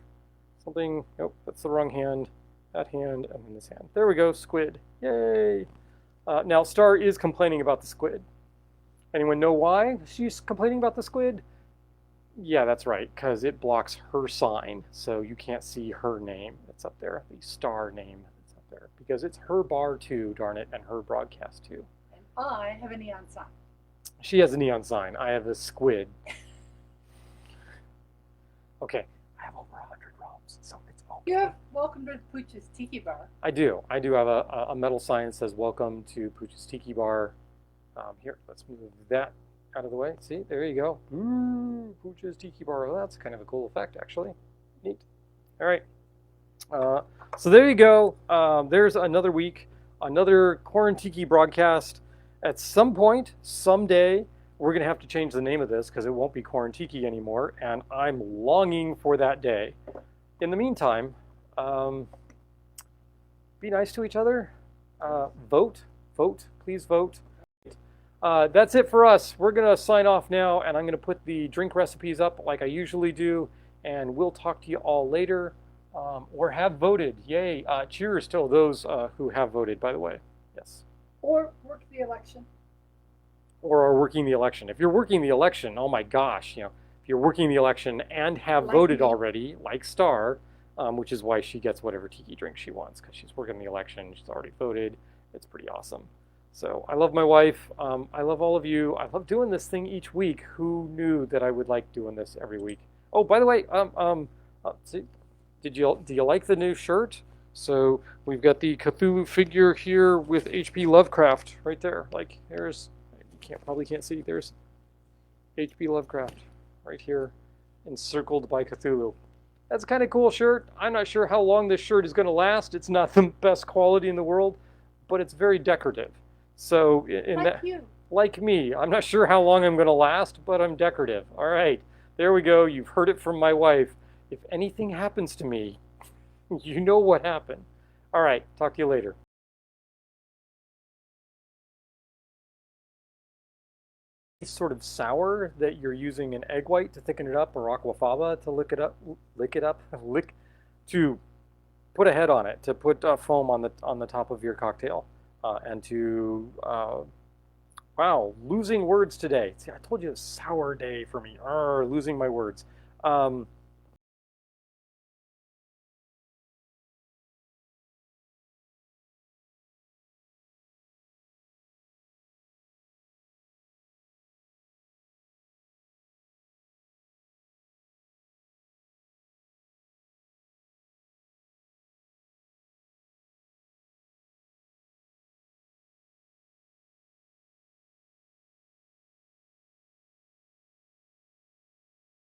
Something. Nope, that's the wrong hand. That hand and then this hand. There we go. Squid. Yay. Now Star is complaining about the squid. Anyone know why she's complaining about the squid? Yeah, that's right, because it blocks her sign, so you can't see her name that's up there, the Star name that's up there, because it's her bar too, darn it, and her broadcast too. And I have a neon sign. She has a neon sign. I have a squid. Okay, I have over 100 rums, so it's okay. You have welcome to Pooch's Tiki Bar. I do have a metal sign that says welcome to Pooch's Tiki Bar. Here, let's move that out of the way. See, there you go. Ooh, Pooch's Tiki Bar. Well, that's kind of a cool effect, actually. Neat. All right. So there you go. There's another week, another Quarantiki broadcast. At some point, someday, we're going to have to change the name of this because it won't be Quarantiki anymore, and I'm longing for that day. In the meantime, be nice to each other. Vote, please vote. That's it for us. We're going to sign off now, and I'm going to put the drink recipes up like I usually do, and we'll talk to you all later or have voted. Yay. Cheers to those who have voted, by the way. Yes. Or work the election. Or are working the election. If you're working the election, oh my gosh, if you're working the election and have Like voted me. already, like Star, which is why she gets whatever tiki drink she wants, because she's working the election, she's already voted. It's pretty awesome. So I love my wife. I love all of you. I love doing this thing each week. Who knew that I would like doing this every week? Oh, by the way, see, do you like the new shirt? So we've got the Cthulhu figure here with H.P. Lovecraft right there. Like there's, probably can't see. There's H.P. Lovecraft right here, encircled by Cthulhu. That's a kind of cool shirt. I'm not sure how long this shirt is going to last. It's not the best quality in the world, but it's very decorative. So like me, I'm not sure how long I'm going to last, but I'm decorative. All right, there we go. You've heard it from my wife. If anything happens to me, you know what happened. All right, talk to you later. It's sort of sour that you're using an egg white to thicken it up or aquafaba to to put a head on it, to put foam on the top of your cocktail, and to wow, losing words today. See, I told you a sour day for me. Losing my words.